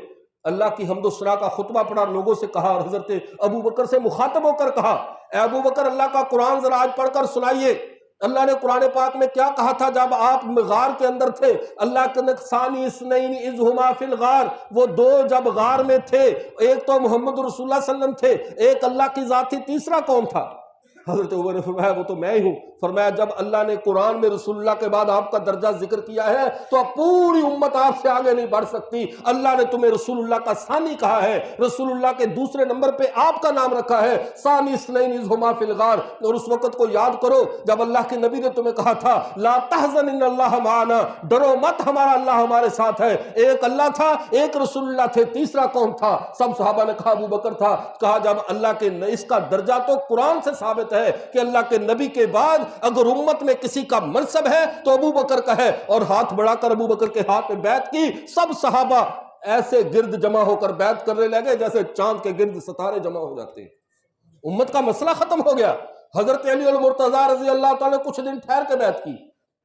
Speaker 2: اللہ کی حمد و ثنا کا خطبہ پڑھا، لوگوں سے کہا، اور حضرت ابوبکر سے مخاطب ہو کر کہا اے ابوبکر اللہ کا قرآن ذرا آج پڑھ کر سنائیے، اللہ نے قرآن پاک میں کیا کہا تھا جب آپ غار کے اندر تھے؟ اللہ کے ثانی اثنین اذ ہما فی الغار، وہ دو جب غار میں تھے، ایک تو محمد رسول اللہ صلی اللہ علیہ وسلم تھے، ایک اللہ کی ذات تھی، تیسرا کون تھا؟ حضرت عمر نے فرمایا وہ تو میں ہی ہوں۔ فرمایا جب اللہ نے قرآن میں رسول اللہ کے بعد آپ کا درجہ ذکر کیا ہے تو اب پوری امت آپ سے آگے نہیں بڑھ سکتی، اللہ نے تمہیں رسول اللہ کا ثانی کہا ہے، رسول اللہ کے دوسرے نمبر پہ آپ کا نام رکھا ہے، ثانی اثنین اذ ہما فی الغار۔ اور اس وقت کو یاد کرو جب اللہ کے نبی نے تمہیں کہا تھا لا تحزن ان اللہ معنا، ڈرو مت ہمارا اللہ ہمارے ساتھ ہے، ایک اللہ تھا، ایک رسول اللہ تھے، تیسرا کون تھا؟ سب صحابہ نے کہا ابو بکر تھا۔ کہا جب اللہ کے اس کا درجہ تو قرآن سے ثابت ہے کہ اللہ کے نبی کے بعد اگر امت میں کسی کا منصب ہے تو ابو بکر کا ہے، اور ہاتھ بڑھا کر ابو بکر کے ہاتھ میں بیعت کی، سب صحابہ ایسے گرد جمع ہو کر بیعت کرنے لگے جیسے چاند کے گرد ستارے جمع ہو جاتے ہیں، امت کا مسئلہ ختم ہو گیا۔ حضرت علی المرتضیٰ رضی اللہ تعالیٰ نے کچھ دن ٹھہر کے بیعت کی،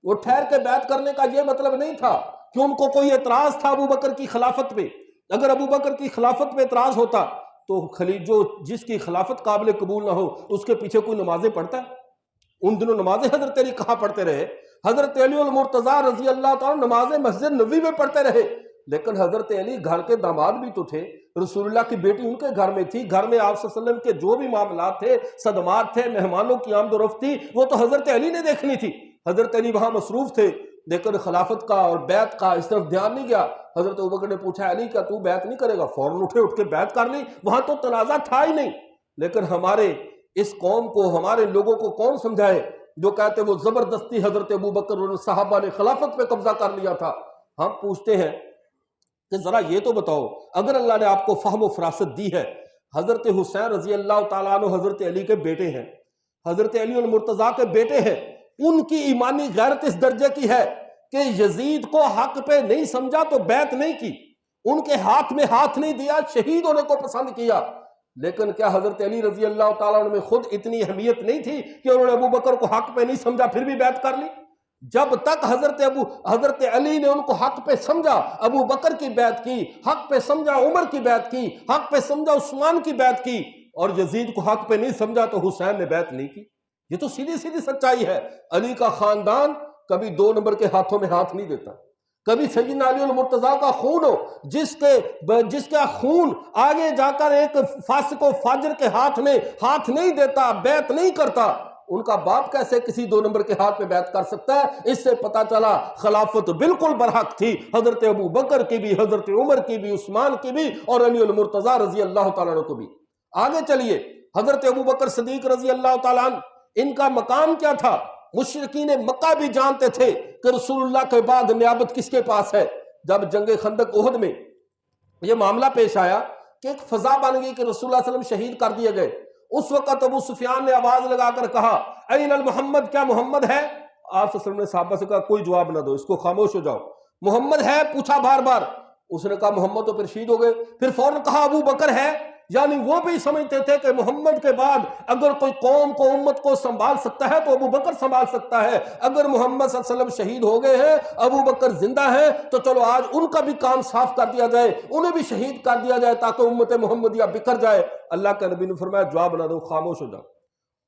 Speaker 2: وہ ٹھہر کے بیعت کرنے کا یہ مطلب نہیں تھا کہ ان کو کوئی اعتراض تھا ابو بکر کی خلافت پہ، اگر ابو بکر کی خلافت پہ اعتراض ہوتا تو جو جس کی خلافت قابل قبول نہ ہو اس کے پیچھے کوئی نمازیں پڑھتا ہے؟ ان دنوں نمازیں حضرت علی کہاں پڑھتے رہے؟ حضرت علی المرتضیٰ رضی اللہ تعالیٰ نمازیں مسجد نبوی میں پڑھتے رہے، لیکن حضرت علی گھر کے داماد بھی تو تھے، رسول اللہ کی بیٹی ان کے گھر میں تھی، گھر میں آپ صلی اللہ علیہ وسلم کے جو بھی معاملات تھے، صدمات تھے، مہمانوں کی آمد و رفت تھی، وہ تو حضرت علی نے دیکھنی تھی، حضرت علی وہاں مصروف تھے، لیکن خلافت کا اور بیعت کا اس طرف دھیان نہیں گیا۔ حضرت ابوبکر نے پوچھا علی کیا تو بیعت نہیں کرے گا؟ فوراً اٹھ کے بیعت کر لی، وہاں تو تنازع تھا ہی نہیں۔ لیکن ہمارے اس قوم کو، ہمارے لوگوں کو کون سمجھائے جو کہتے وہ زبردستی حضرت ابوبکر اور صحابہ نے خلافت پہ قبضہ کر لیا تھا؟ ہم پوچھتے ہیں کہ ذرا یہ تو بتاؤ، اگر اللہ نے آپ کو فہم و فراست دی ہے، حضرت حسین رضی اللہ تعالیٰ عنہ حضرت علی کے بیٹے ہیں، حضرت علی المرتضیٰ کے بیٹے ہیں، ان کی ایمانی غیرت اس درجے کی ہے کہ یزید کو حق پہ نہیں سمجھا تو بیعت نہیں کی، ان کے ہاتھ میں ہاتھ نہیں دیا، شہید ہونے کو پسند کیا۔ لیکن کیا حضرت علی رضی اللہ تعالیٰ عنہ میں خود اتنی اہمیت نہیں تھی کہ انہوں نے ابو بکر کو حق پہ نہیں سمجھا پھر بھی بیعت کر لی؟ جب تک حضرت علی نے ان کو حق پہ سمجھا، ابو بکر کی بیعت کی، حق پہ سمجھا عمر کی بیعت کی، حق پہ سمجھا عثمان کی بیعت کی، اور یزید کو حق پہ نہیں سمجھا تو حسین نے بیعت نہیں کی۔ یہ تو سیدھی سیدھی سچائی ہے۔ علی کا خاندان کبھی 2 نمبر کے ہاتھوں میں ہاتھ نہیں دیتا۔ کبھی سیدنا علی المرتضیٰ کا خون ہو، جس کا خون آگے جا کر ایک فاسق و فاجر کے ہاتھ میں ہاتھ نہیں دیتا، بیعت نہیں کرتا، ان کا باپ کیسے کسی 2 نمبر کے ہاتھ میں بیعت کر سکتا ہے؟ اس سے پتا چلا خلافت بالکل برحق تھی، حضرت ابو بکر کی بھی، حضرت عمر کی بھی، عثمان کی بھی، اور علی المرتضیٰ رضی اللہ تعالیٰ عنہ کو بھی۔ آگے چلیے، حضرت ابو بکر صدیق رضی اللہ تعالیٰ عنہ، ان کا مقام کیا تھا؟ مشرکین مکہ بھی جانتے تھے کہ رسول اللہ کے بعد نیابت کس کے پاس ہے۔ جب جنگ خندق احد میں یہ معاملہ پیش آیا کہ ایک فضا بن گئی کہ رسول اللہ صلی اللہ علیہ وسلم شہید کر دیے گئے، اس وقت ابو سفیان نے آواز لگا کر کہا این المحمد، کیا محمد ہے؟ آپ صلی اللہ علیہ وسلم نے صحابہ سے کہا کوئی جواب نہ دو، اس کو خاموش ہو جاؤ۔ محمد ہے؟ پوچھا بار بار، اس نے کہا محمد، تو پھر شہید ہو گئے۔ پھر فوراً کہا ابو بکر ہے، یعنی وہ بھی سمجھتے تھے کہ محمد کے بعد اگر کوئی قوم کو، امت کو سنبھال سکتا ہے تو ابو بکر سنبھال سکتا ہے۔ اگر محمد صلی اللہ علیہ وسلم شہید ہو گئے ہیں، ابو بکر زندہ ہیں، تو چلو آج ان کا بھی کام صاف کر دیا جائے، انہیں بھی شہید کر دیا جائے تاکہ امت محمدیہ بکھر جائے۔ اللہ کے نبی نے فرمایا جواب نہ دو، خاموش ہو جاؤ۔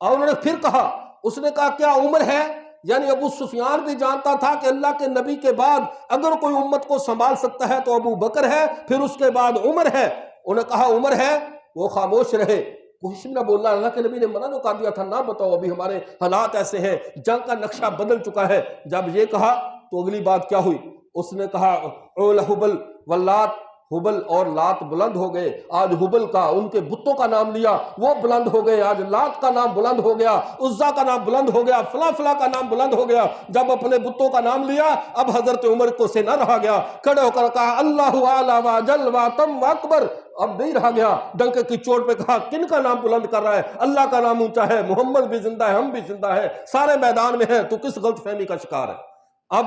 Speaker 2: اور انہوں نے پھر کہا، اس نے کہا کیا عمر ہے؟ یعنی ابو سفیان بھی جانتا تھا کہ اللہ کے نبی کے بعد اگر کوئی امت کو سنبھال سکتا ہے تو ابو بکر ہے، پھر اس کے بعد عمر ہے۔ انہوں نے کہا عمر ہے، وہ خاموش رہے، کچھ نہ بولنا۔ اللہ کے نبی نے منع تو کر دیا تھا، نہ بتاؤ، ابھی ہمارے حالات ایسے ہیں، جنگ کا نقشہ بدل چکا ہے۔ جب یہ کہا تو اگلی بات کیا ہوئی؟ اس نے کہا اول حبل واللات، حبل اور لات بلند ہو گئے۔ آج حبل کا، ان کے بتوں کا نام لیا، وہ بلند ہو گئے۔ آج لات کا نام بلند ہو گیا، عزا کا نام بلند ہو گیا، فلاں فلاں کا نام بلند ہو گیا۔ جب اپنے بتوں کا نام لیا، اب حضرت عمر کو سے نہ رہا گیا، کھڑے ہو کر کہا اللہ اعلیٰ و جل و تم و اکبر۔ اب نہیں رہا گیا، ڈنکے کی چوٹ پہ کہا کن کا نام بلند کر رہا ہے؟ اللہ کا نام اونچا ہے، محمد بھی زندہ ہے، ہم بھی زندہ ہے، سارے میدان میں ہیں، تو کس غلط فہمی کا شکار ہے؟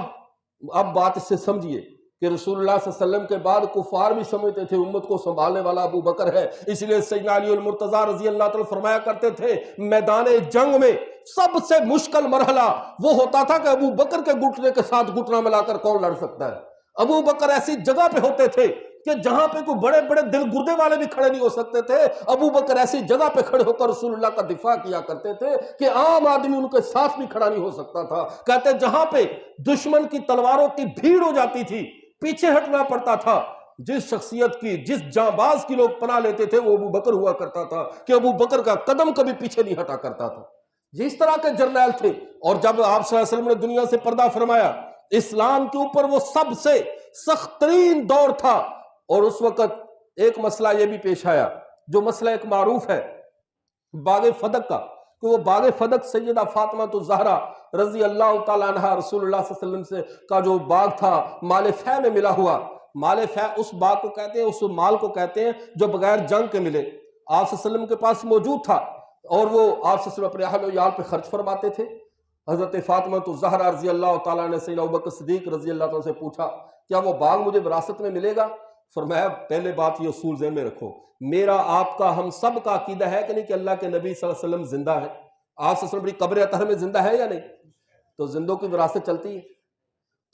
Speaker 2: اب بات اس سے سمجھیے کہ رسول اللہ صلی اللہ علیہ وسلم کے بعد کفار بھی سمجھتے تھے امت کو سنبھالنے والا ابو بکر ہے۔ اس لیے سیدنا علی المرتضیٰ رضی اللہ تعالیٰ فرمایا کرتے تھے میدان جنگ میں سب سے مشکل مرحلہ وہ ہوتا تھا کہ ابو بکر کے گھٹنے کے ساتھ گھٹنا ملا کر کون لڑ سکتا ہے۔ ابو بکر ایسی جگہ پہ ہوتے تھے کہ جہاں پہ کوئی بڑے بڑے دل گردے والے بھی کھڑے نہیں ہو سکتے تھے، ابو بکر ایسی جگہ پہ کھڑے ہو کر رسول اللہ کا دفاع کیا کرتے تھے کہ عام آدمی ان کے ساتھ بھی کھڑا نہیں ہو سکتا تھا۔ کہتے جہاں پہ دشمن کی تلواروں کی بھیڑ ہو جاتی تھی، پیچھے ہٹنا پڑتا تھا، جس شخصیت کی، جس جانباز کی لوگ پناہ لیتے تھے وہ ابو بکر ہوا کرتا تھا کہ ابو بکر کا قدم کبھی پیچھے نہیں ہٹا کرتا تھا۔ یہ اس طرح کے جرنیل تھے۔ اور جب آپ صلی اللہ علیہ وسلم نے دنیا سے پردہ فرمایا، اسلام کے اوپر وہ سب سے سخت ترین دور تھا، اور اس وقت ایک مسئلہ یہ بھی پیش آیا جو مسئلہ ایک معروف ہے باغ فدق کا، کہ وہ باغ فدق سیدہ فاطمہ الزہرا رضی اللہ تعالیٰ عنہ رسول اللہ صلی اللہ علیہ وسلم سے کا جو باغ تھا مال فہ میں ملا ہوا۔ مال فہ اس باغ کو کہتے ہیں، اس مال کو کہتے ہیں جو بغیر جنگ کے ملے، آپ صلی اللہ علیہ وسلم کے پاس موجود تھا، اور وہ آپ صلی اللہ علیہ وسلم اپنے اہل و عیال پہ خرچ فرماتے تھے۔ حضرت فاطمہ الزہرا رضی اللہ تعالیٰ نے سیدنا ابوبکر صدیق رضی اللہ تعالیٰ سے پوچھا کیا وہ باغ مجھے وراثت میں ملے گا؟ فرمایا پہلے بات یہ اصول ذہن میں رکھو، میرا، آپ کا، ہم سب کا عقیدہ ہے کہ نہیں کہ اللہ کے نبی صلی اللہ علیہ وسلم زندہ ہے؟ آپ صلی اللہ علیہ وسلم قبر اطہر میں زندہ ہے یا نہیں؟ تو زندوں کی وراثت چلتی ہے۔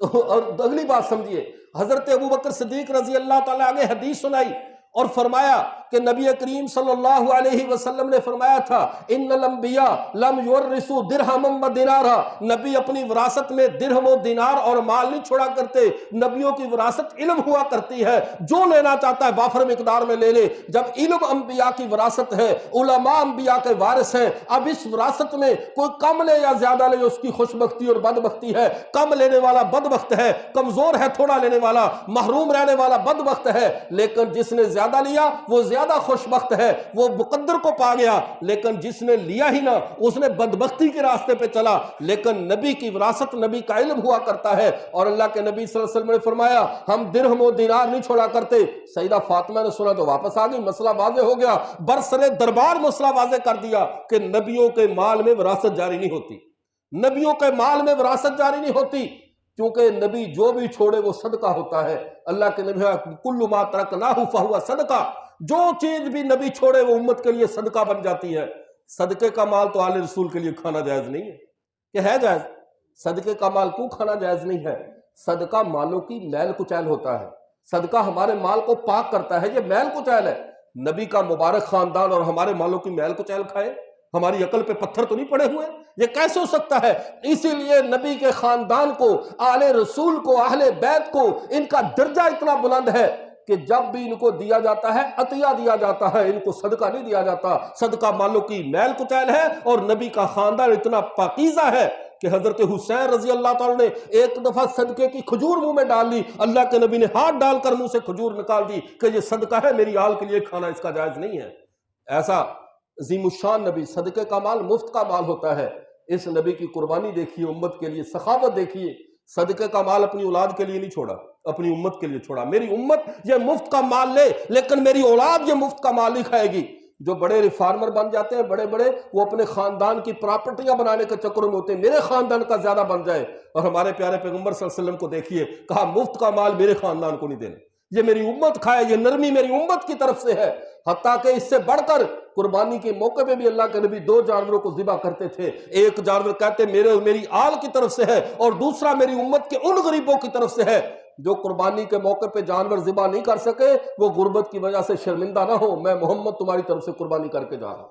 Speaker 2: تو اور اگلی بات سمجھیے، حضرت ابوبکر صدیق رضی اللہ تعالیٰ آگے حدیث سنائی اور فرمایا کہ نبی کریم صلی اللہ علیہ وسلم نے فرمایا تھا ان الانبیاء لم یورثوا درہما و دینارا، نبی اپنی وراثت میں درہم و دینار اور مال نہیں چھوڑا کرتے، نبیوں کی وراثت علم ہوا کرتی ہے، جو لینا چاہتا ہے وافر مقدار میں لے لے۔ جب علم انبیاء کی وراثت ہے، علماء انبیاء کے وارث ہیں، اب اس وراثت میں کوئی کم لے یا زیادہ لے اس کی خوش بختی اور بدبختی ہے، کم لینے والا بدبخت ہے، کمزور ہے تھوڑا لینے والا، محروم رہنے والا بدبخت ہے، لیکن جس نے زیادہ لیا وہ زیادہ خوش بخت ہے، وہ مقدر کو پا گیا، لیکن جس نے لیا ہی نہ اس نے بدبختی کے راستے پہ چلا۔ لیکن نبی کی وراثت، نبی کا علم ہوا کرتا ہے، اور اللہ کے نبی صلی اللہ علیہ وسلم نے فرمایا ہم درہم و دینار نہیں چھوڑا کرتے۔ سیدہ فاطمہ نے سنا تو واپس آ گئی، مسئلہ واضح ہو گیا، برسر دربار مسئلہ واضح کر دیا کہ نبیوں کے مال میں وراثت جاری نہیں ہوتی، نبیوں کے مال میں وراثت جاری نہیں ہوتی، کیونکہ نبی جو بھی چھوڑے وہ صدقہ ہوتا ہے۔ اللہ کے نبی کل ما ترکناہ فہو صدقہ، جو چیز بھی نبی چھوڑے وہ امت کے لیے صدقہ بن جاتی ہے۔ صدقے کا مال تو آل رسول کے لیے کھانا جائز نہیں ہے، کہ ہے جائز؟ صدقے کا مال کیوں کھانا جائز نہیں ہے؟ صدقہ مالوں کی میل کچیل ہوتا ہے، صدقہ ہمارے مال کو پاک کرتا ہے، یہ میل کچیل ہے۔ نبی کا مبارک خاندان اور ہمارے مالوں کی میل کچیل کھائے؟ ہماری عقل پہ پتھر تو نہیں پڑے ہوئے؟ یہ کیسے ہو سکتا ہے؟ اسی لیے نبی کے خاندان کو، آل رسول کو، اہل بیت کو ان کا درجہ اتنا بلند ہے کہ جب بھی ان کو دیا جاتا ہے عطیہ دیا جاتا ہے، ان کو صدقہ نہیں دیا جاتا۔ صدقہ مالوں کی میل کچیل ہے، اور نبی کا خاندان اتنا پاکیزہ ہے کہ حضرت حسین رضی اللہ تعالیٰ نے ایک دفعہ صدقے کی کھجور منہ میں ڈال لی، اللہ کے نبی نے ہاتھ ڈال کر منہ سے کھجور نکال دی کہ یہ صدقہ ہے، میری آل کے لیے کھانا اس کا جائز نہیں ہے۔ ایسا عظیم الشان نبی، صدقے کا مال مفت کا مال ہوتا ہے۔ اس نبی کی قربانی دیکھیے، امت کے لیے سخاوت دیکھیے۔ صدقے کا مال اپنی اولاد کے لیے نہیں چھوڑا، اپنی امت کے لیے چھوڑا۔ میری امت یہ مفت کا مال لے، لیکن میری اولاد یہ مفت کا مال نہیں کھائے گی۔ جو بڑے ریفارمر بن جاتے ہیں، بڑے بڑے، وہ اپنے خاندان کی پراپرٹیاں بنانے کے چکر میں ہوتے ہیں، میرے خاندان کا زیادہ بن جائے۔ اور ہمارے پیارے پیغمبر صلی اللہ علیہ وسلم کو دیکھیے، کہا مفت کا مال میرے خاندان کو نہیں دینا، یہ میری امت کھائے، یہ نرمی میری امت کی طرف سے ہے۔ حتیٰ کہ اس سے بڑھ کر قربانی کے موقع پہ بھی اللہ کے نبی 2 جانوروں کو ذبح کرتے تھے۔ ایک جانور کہتے میرے اور میری آل کی طرف سے ہے، اور دوسرا میری امت کے ان غریبوں کی طرف سے ہے۔ جو قربانی کے موقع پہ جانور ذبح نہیں کر سکے وہ غربت کی وجہ سے شرمندہ نہ ہو، میں محمد تمہاری طرف سے قربانی کر کے جا رہا ہوں۔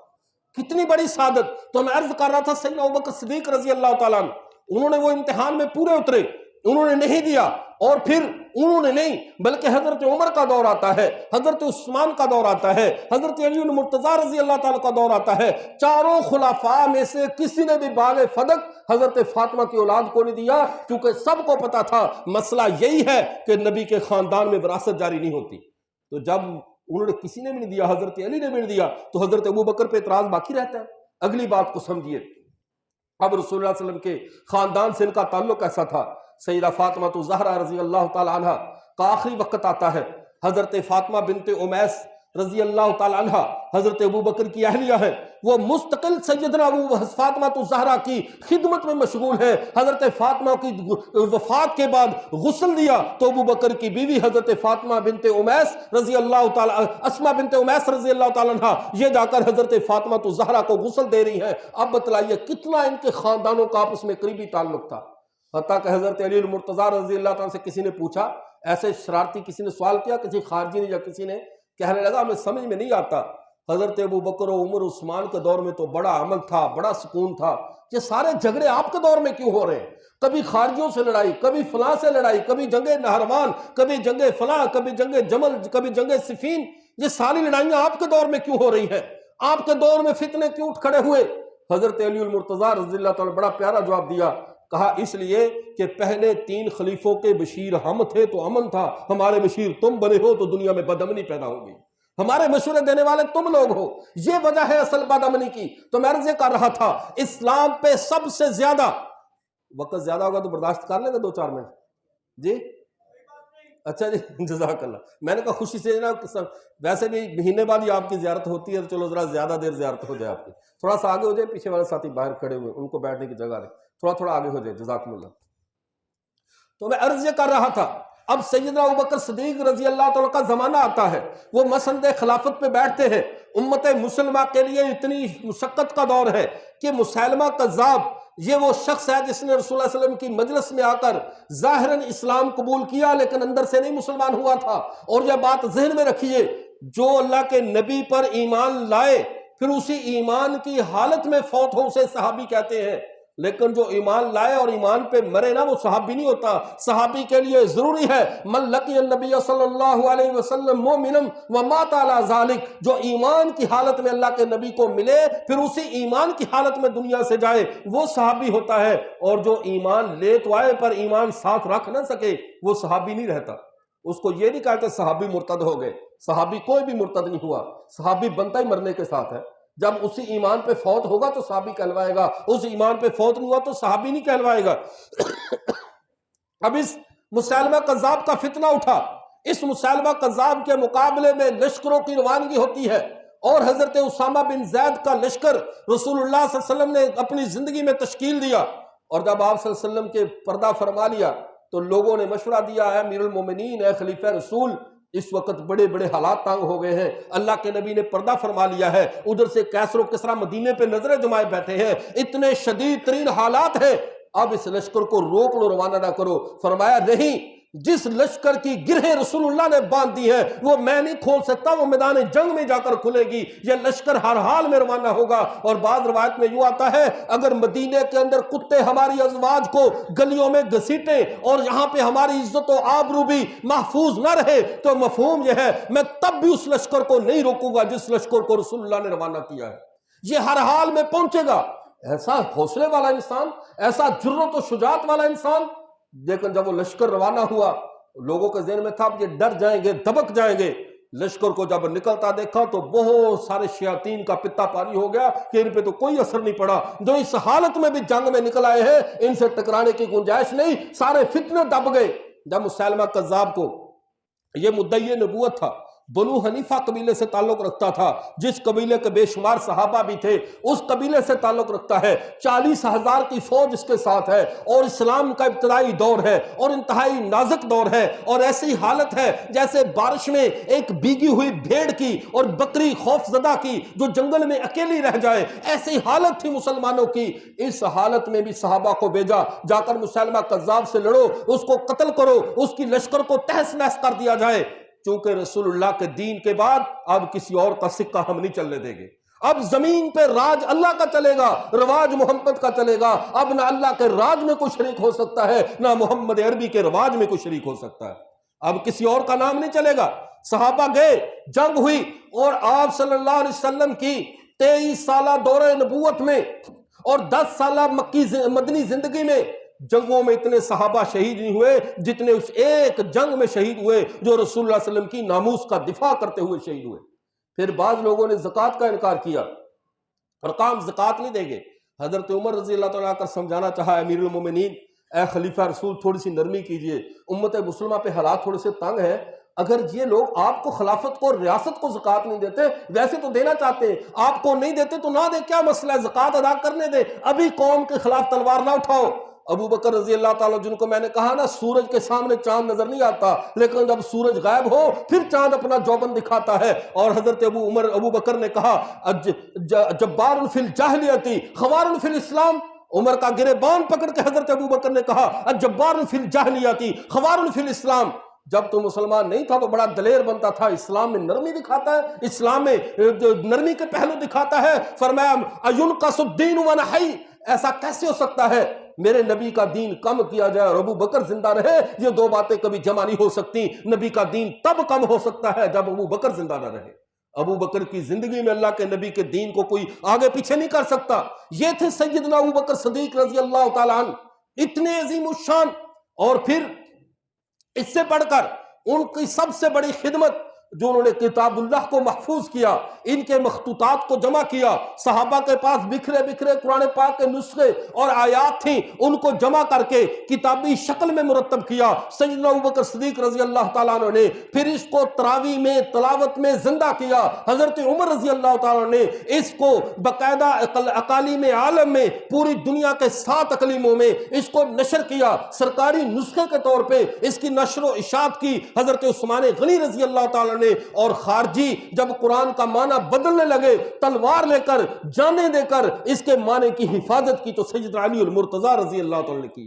Speaker 2: کتنی بڑی سعادت! تو میں عرض کر رہا تھا سیدنا ابوبکر صدیق رضی اللہ تعالیٰ عنہ، انہوں نے وہ امتحان میں پورے اترے، انہوں نے نہیں دیا، اور پھر انہوں نے نہیں بلکہ حضرت عمر کا دور آتا ہے، حضرت عثمان کا دور آتا ہے، حضرت علی مرتضیٰ رضی اللہ تعالیٰ کا دور آتا ہے۔ چاروں خلفاء میں سے کسی نے بھی باغ فدق حضرت فاطمہ کی اولاد کو نہیں دیا، کیونکہ سب کو پتا تھا مسئلہ یہی ہے کہ نبی کے خاندان میں وراثت جاری نہیں ہوتی۔ تو جب انہوں نے کسی نے بھی نہیں دیا، حضرت علی نے بھی نہیں دیا، تو حضرت ابوبکر پہ اعتراض باقی رہتا ہے۔ اگلی بات کو سمجھیے، اب رسول اللہ صلی اللہ علیہ وسلم کے خاندان سے ان کا تعلق ایسا تھا۔ سیدہ فاطمہ الزہرا رضی اللہ تعالی عنہ کا آخری وقت آتا ہے، حضرت فاطمہ بنت امیس رضی اللہ تعالی عنہ حضرت ابوبکر کی اہلیہ ہے، وہ مستقل سیدنا فاطمہ الزہرا کی خدمت میں مشغول ہے۔ حضرت فاطمہ کی وفات کے بعد غسل دیا تو ابوبکر کی بیوی حضرت فاطمہ بنت امیس رضی اللہ تعالی اسماء بنت امیس رضی اللہ تعالی عنہ یہ جا کر حضرت فاطمہ الزہرا کو غسل دے رہی ہیں۔ اب بتلائیے کتنا ان کے خاندانوں کا آپس میں قریبی تعلق تھا۔ حتیٰ کہ حضرت علی مرتضیٰ رضی اللہ تعالیٰ سے کسی نے پوچھا، ایسے شرارتی کسی نے سوال کیا، کسی خارجی نے یا کسی نے، کہنے لگا ہمیں سمجھ میں نہیں آتا، حضرت ابوبکر و عمر عثمان کے دور میں تو بڑا امن تھا، بڑا سکون تھا، یہ سارے جھگڑے آپ کے دور میں کیوں ہو رہے ہیں؟ کبھی خارجیوں سے لڑائی، کبھی فلاں سے لڑائی، کبھی جنگ نہروان، کبھی جنگ فلاں، کبھی جنگ جمل، کبھی جنگ صفین، یہ ساری لڑائیاں آپ کے دور میں کیوں ہو رہی ہیں؟ آپ کے دور میں فتنے کیوں اٹھ کھڑے ہوئے؟ حضرت علی المرتضیٰ رضی اللہ تعالیٰ نے بڑا پیارا جواب دیا، کہا اس لیے کہ پہلے 3 خلیفوں کے بشیر ہم تھے تو امن تھا، ہمارے بشیر تم بنے ہو تو دنیا میں بدامنی پیدا ہوگی، ہمارے مشورے دینے والے تم لوگ ہو، یہ وجہ ہے اصل بدامنی کی۔ تو میں عرض کر رہا تھا اسلام پہ سب سے زیادہ، وقت زیادہ ہوگا تو برداشت کر لیں گے 2-4 منٹ؟ جی اچھا جی، جزاک اللہ۔ میں نے کہا خوشی سے نا، ویسے بھی مہینے بعد ہی آپ کی زیارت ہوتی ہے، تو چلو ذرا زیادہ دیر زیارت ہو جائے آپ کی، تھوڑا سا آگے ہو جائے، پیچھے والے ساتھی باہر کھڑے ہوئے ان کو بیٹھنے کی جگہ دیں، تھوڑا آگے ہو جائے، جزاکم اللہ۔ تو میں عرض یہ کر رہا تھا، اب سیدنا ابوبکر صدیق رضی اللہ تعالیٰ کا زمانہ آتا ہے، وہ مسند خلافت پہ بیٹھتے ہیں۔ امت مسلمہ کے لیے اتنی مشقت کا دور ہے کہ مسیلمہ کذاب یہ وہ شخص ہے جس نے رسول اللہ صلی اللہ علیہ وسلم کی مجلس میں آ کر ظاہراً اسلام قبول کیا لیکن اندر سے نہیں مسلمان ہوا تھا۔ اور یہ بات ذہن میں رکھیے، جو اللہ کے نبی پر ایمان لائے پھر اسی ایمان کی حالت میں فوت ہو اسے صحابی کہتے ہیں، لیکن جو ایمان لائے اور ایمان پہ مرے نا وہ صحابی نہیں ہوتا۔ صحابی کے لیے ضروری ہے من لقی النبی صلی اللہ علیہ وسلم مؤمنا ومات علی ذلک، جو ایمان کی حالت میں اللہ کے نبی کو ملے پھر اسی ایمان کی حالت میں دنیا سے جائے وہ صحابی ہوتا ہے، اور جو ایمان لے تو آئے پر ایمان ساتھ رکھ نہ سکے وہ صحابی نہیں رہتا۔ اس کو یہ نہیں کہتے صحابی مرتد ہو گئے، صحابی کوئی بھی مرتد نہیں ہوا، صحابی بنتا ہی مرنے کے ساتھ ہے۔ جب اسی ایمان پہ فوت ہوگا تو صحابی کہلوائے گا، اس ایمان پہ فوت نہیں ہوا تو صحابی نہیں کہلوائے گا۔ اب اس مسیلمہ کذاب کا فتنہ اٹھا، اس مسیلمہ کذاب کے مقابلے میں لشکروں کی روانگی ہوتی ہے، اور حضرت اسامہ بن زید کا لشکر رسول اللہ صلی اللہ علیہ وسلم نے اپنی زندگی میں تشکیل دیا، اور جب آپ صلی اللہ علیہ وسلم کے پردہ فرما لیا تو لوگوں نے مشورہ دیا ہے امیر المومنین اے خلیفہ رسول، اس وقت بڑے بڑے حالات تنگ ہو گئے ہیں، اللہ کے نبی نے پردہ فرما لیا ہے، ادھر سے کیسر و کسریٰ مدینے پہ نظریں جمائے بیٹھے ہیں، اتنے شدید ترین حالات ہیں، اب اس لشکر کو روک لو، روانہ نہ کرو۔ فرمایا نہیں، جس لشکر کی گرہیں رسول اللہ نے باندھ دی ہے وہ میں نہیں کھول سکتا، وہ میدان جنگ میں جا کر کھلے گی، یہ لشکر ہر حال میں روانہ ہوگا۔ اور بعض روایت میں یوں آتا ہے اگر مدینے کے اندر کتے ہماری ازواج کو گلیوں میں گھسیٹیں اور یہاں پہ ہماری عزت و آبرو بھی محفوظ نہ رہے تو مفہوم یہ ہے میں تب بھی اس لشکر کو نہیں روکوں گا جس لشکر کو رسول اللہ نے روانہ کیا ہے، یہ ہر حال میں پہنچے گا۔ ایسا حوصلے والا انسان، ایسا جرأت و شجاعت والا انسان۔ لیکن جب وہ لشکر روانہ ہوا لوگوں کے ذہن میں تھا اب یہ ڈر جائیں گے، دبک جائیں گے۔ لشکر کو جب نکلتا دیکھا تو بہت سارے شیاطین کا پتا پاری ہو گیا کہ ان پہ تو کوئی اثر نہیں پڑا، جو اس حالت میں بھی جنگ میں نکل آئے ہیں ان سے ٹکرانے کی گنجائش نہیں، سارے فتنے دب گئے۔ جب مسیلمہ کذاب کو، یہ مدعی نبوت تھا، بنو حنیفہ قبیلے سے تعلق رکھتا تھا، جس قبیلے کے بے شمار صحابہ بھی تھے اس قبیلے سے تعلق رکھتا ہے، 40,000 کی فوج اس کے ساتھ ہے، اور اسلام کا ابتدائی دور ہے اور انتہائی نازک دور ہے، اور ایسی حالت ہے جیسے بارش میں ایک بھیگی ہوئی بھیڑ کی اور بکری خوف زدہ کی جو جنگل میں اکیلی رہ جائے، ایسی حالت تھی مسلمانوں کی۔ اس حالت میں بھی صحابہ کو بھیجا جا کر مسیلمہ کذاب سے لڑو، اس کو قتل کرو، اس کی لشکر کو تہس نہس کر دیا جائے، چونکہ رسول اللہ کے دین کے بعد اب کسی اور کا سکہ ہم نہیں چلنے دیں گے، اب زمین پہ راج اللہ کا چلے گا، رواج محمد کا چلے گا، اب نہ اللہ کے راج میں کوئی شریک ہو سکتا ہے نہ محمد عربی کے رواج میں کوئی شریک ہو سکتا ہے، اب کسی اور کا نام نہیں چلے گا۔ صحابہ گئے، جنگ ہوئی، اور آپ صلی اللہ علیہ وسلم کی 23 سالہ دور نبوت میں اور 10 سالہ مدنی زندگی میں جنگوں میں اتنے صحابہ شہید نہیں ہوئے جتنے اس ایک جنگ میں شہید ہوئے جو رسول اللہ صلی اللہ علیہ وسلم کی ناموس کا دفاع کرتے ہوئے شہید ہوئے۔ پھر بعض لوگوں نے زکوٰۃ کا انکار کیا، حکام زکوٰۃ نہیں دیں گے۔ حضرت عمر رضی اللہ تعالیٰ کا سمجھانا چاہا امیر المومنین اے خلیفہ رسول تھوڑی سی نرمی کیجئے، امت مسلمہ پہ حالات تھوڑے سے تنگ ہیں، اگر یہ لوگ آپ کو خلافت کو ریاست کو زکوٰۃ نہیں دیتے، ویسے تو دینا چاہتے ہیں، آپ کو نہیں دیتے تو نہ دے، کیا مسئلہ ہے، زکوٰۃ ادا کرنے دے، ابھی قوم کے خلاف تلوار نہ اٹھاؤ۔ ابو بکر رضی اللہ تعالیٰ جن کو میں نے کہا نا سورج کے سامنے چاند نظر نہیں آتا، لیکن جب سورج غائب ہو پھر چاند اپنا جوبن دکھاتا ہے، اور حضرت ابو بکر نے کہا جبار فی الجاہلیت خوار فی الاسلام، عمر کا گریبان پکڑ کے حضرت ابو بکر نے کہا جبار فی الجاہلیت خوار فی الاسلام، جب تو مسلمان نہیں تھا تو بڑا دلیر بنتا تھا، اسلام میں نرمی دکھاتا ہے، اسلام میں نرمی کے پہلو دکھاتا ہے۔ فرمایا اینقص الدین ونحی، ایسا کیسے ہو سکتا ہے میرے نبی کا دین کم کیا جائے اور ابو بکر زندہ رہے، یہ دو باتیں کبھی جمع نہیں ہو سکتی، نبی کا دین تب کم ہو سکتا ہے جب ابو بکر زندہ نہ رہے۔ ابو بکر کی زندگی میں اللہ کے نبی کے دین کو کوئی آگے پیچھے نہیں کر سکتا، یہ تھے سیدنا ابو بکر صدیق رضی اللہ تعالیٰ عنہ، اتنے عظیم الشان، اور پھر اس سے پڑھ کر ان کی سب سے بڑی خدمت جو انہوں نے کتاب اللہ کو محفوظ کیا، ان کے مخطوطات کو جمع کیا، صحابہ کے پاس بکھرے بکھرے قرآن پاک کے نسخے اور آیات تھیں، ان کو جمع کر کے کتابی شکل میں مرتب کیا سیدنا ابوبکر صدیق رضی اللہ تعالیٰ عنہ نے، پھر اس کو تراویح میں تلاوت میں زندہ کیا حضرت عمر رضی اللہ تعالیٰ نے، اس کو باقاعدہ اقالیم عالم میں پوری دنیا کے 7 اقلیموں میں اس کو نشر کیا، سرکاری نسخے کے طور پہ اس کی نشر و اشاعت کی حضرت عثمان غنی رضی اللہ تعالیٰ نے، اور خارجی جب قرآن کا معنی بدلنے لگے تلوار لے کر جانیں دے کر اس کے معنی کی حفاظت کی تو سیدنا علی المرتضیٰ رضی اللہ تعالیٰ نے کی۔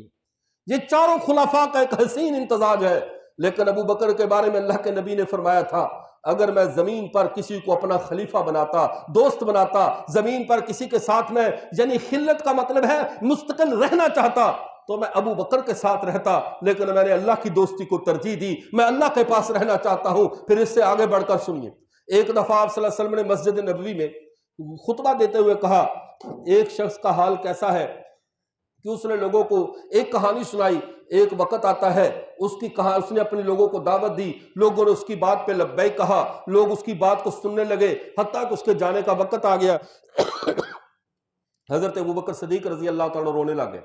Speaker 2: یہ چاروں خلفاء کا ایک حسین امتزاج ہے۔ لیکن ابو بکر کے بارے میں اللہ کے نبی نے فرمایا تھا اگر میں زمین پر کسی کو اپنا خلیفہ بناتا، دوست بناتا، زمین پر کسی کے ساتھ میں یعنی خلت کا مطلب ہے مستقل رہنا چاہتا تو میں ابو بکر کے ساتھ رہتا، لیکن میں نے اللہ کی دوستی کو ترجیح دی، میں اللہ کے پاس رہنا چاہتا ہوں۔ پھر اس سے آگے بڑھ کر سنیے، ایک دفعہ آپ صلی اللہ علیہ وسلم نے مسجد نبوی میں خطبہ دیتے ہوئے کہا ایک شخص کا حال کیسا ہے کہ اس نے لوگوں کو ایک کہانی سنائی، ایک وقت آتا ہے اس نے اپنے لوگوں کو دعوت دی، لوگوں نے اس کی بات پہ لبیک کہا، لوگ اس کی بات کو سننے لگے، حتیٰ کہ اس کے جانے کا وقت آ گیا۔ حضرت ابوبکر صدیق رضی اللہ تعالیٰ رونے لگے،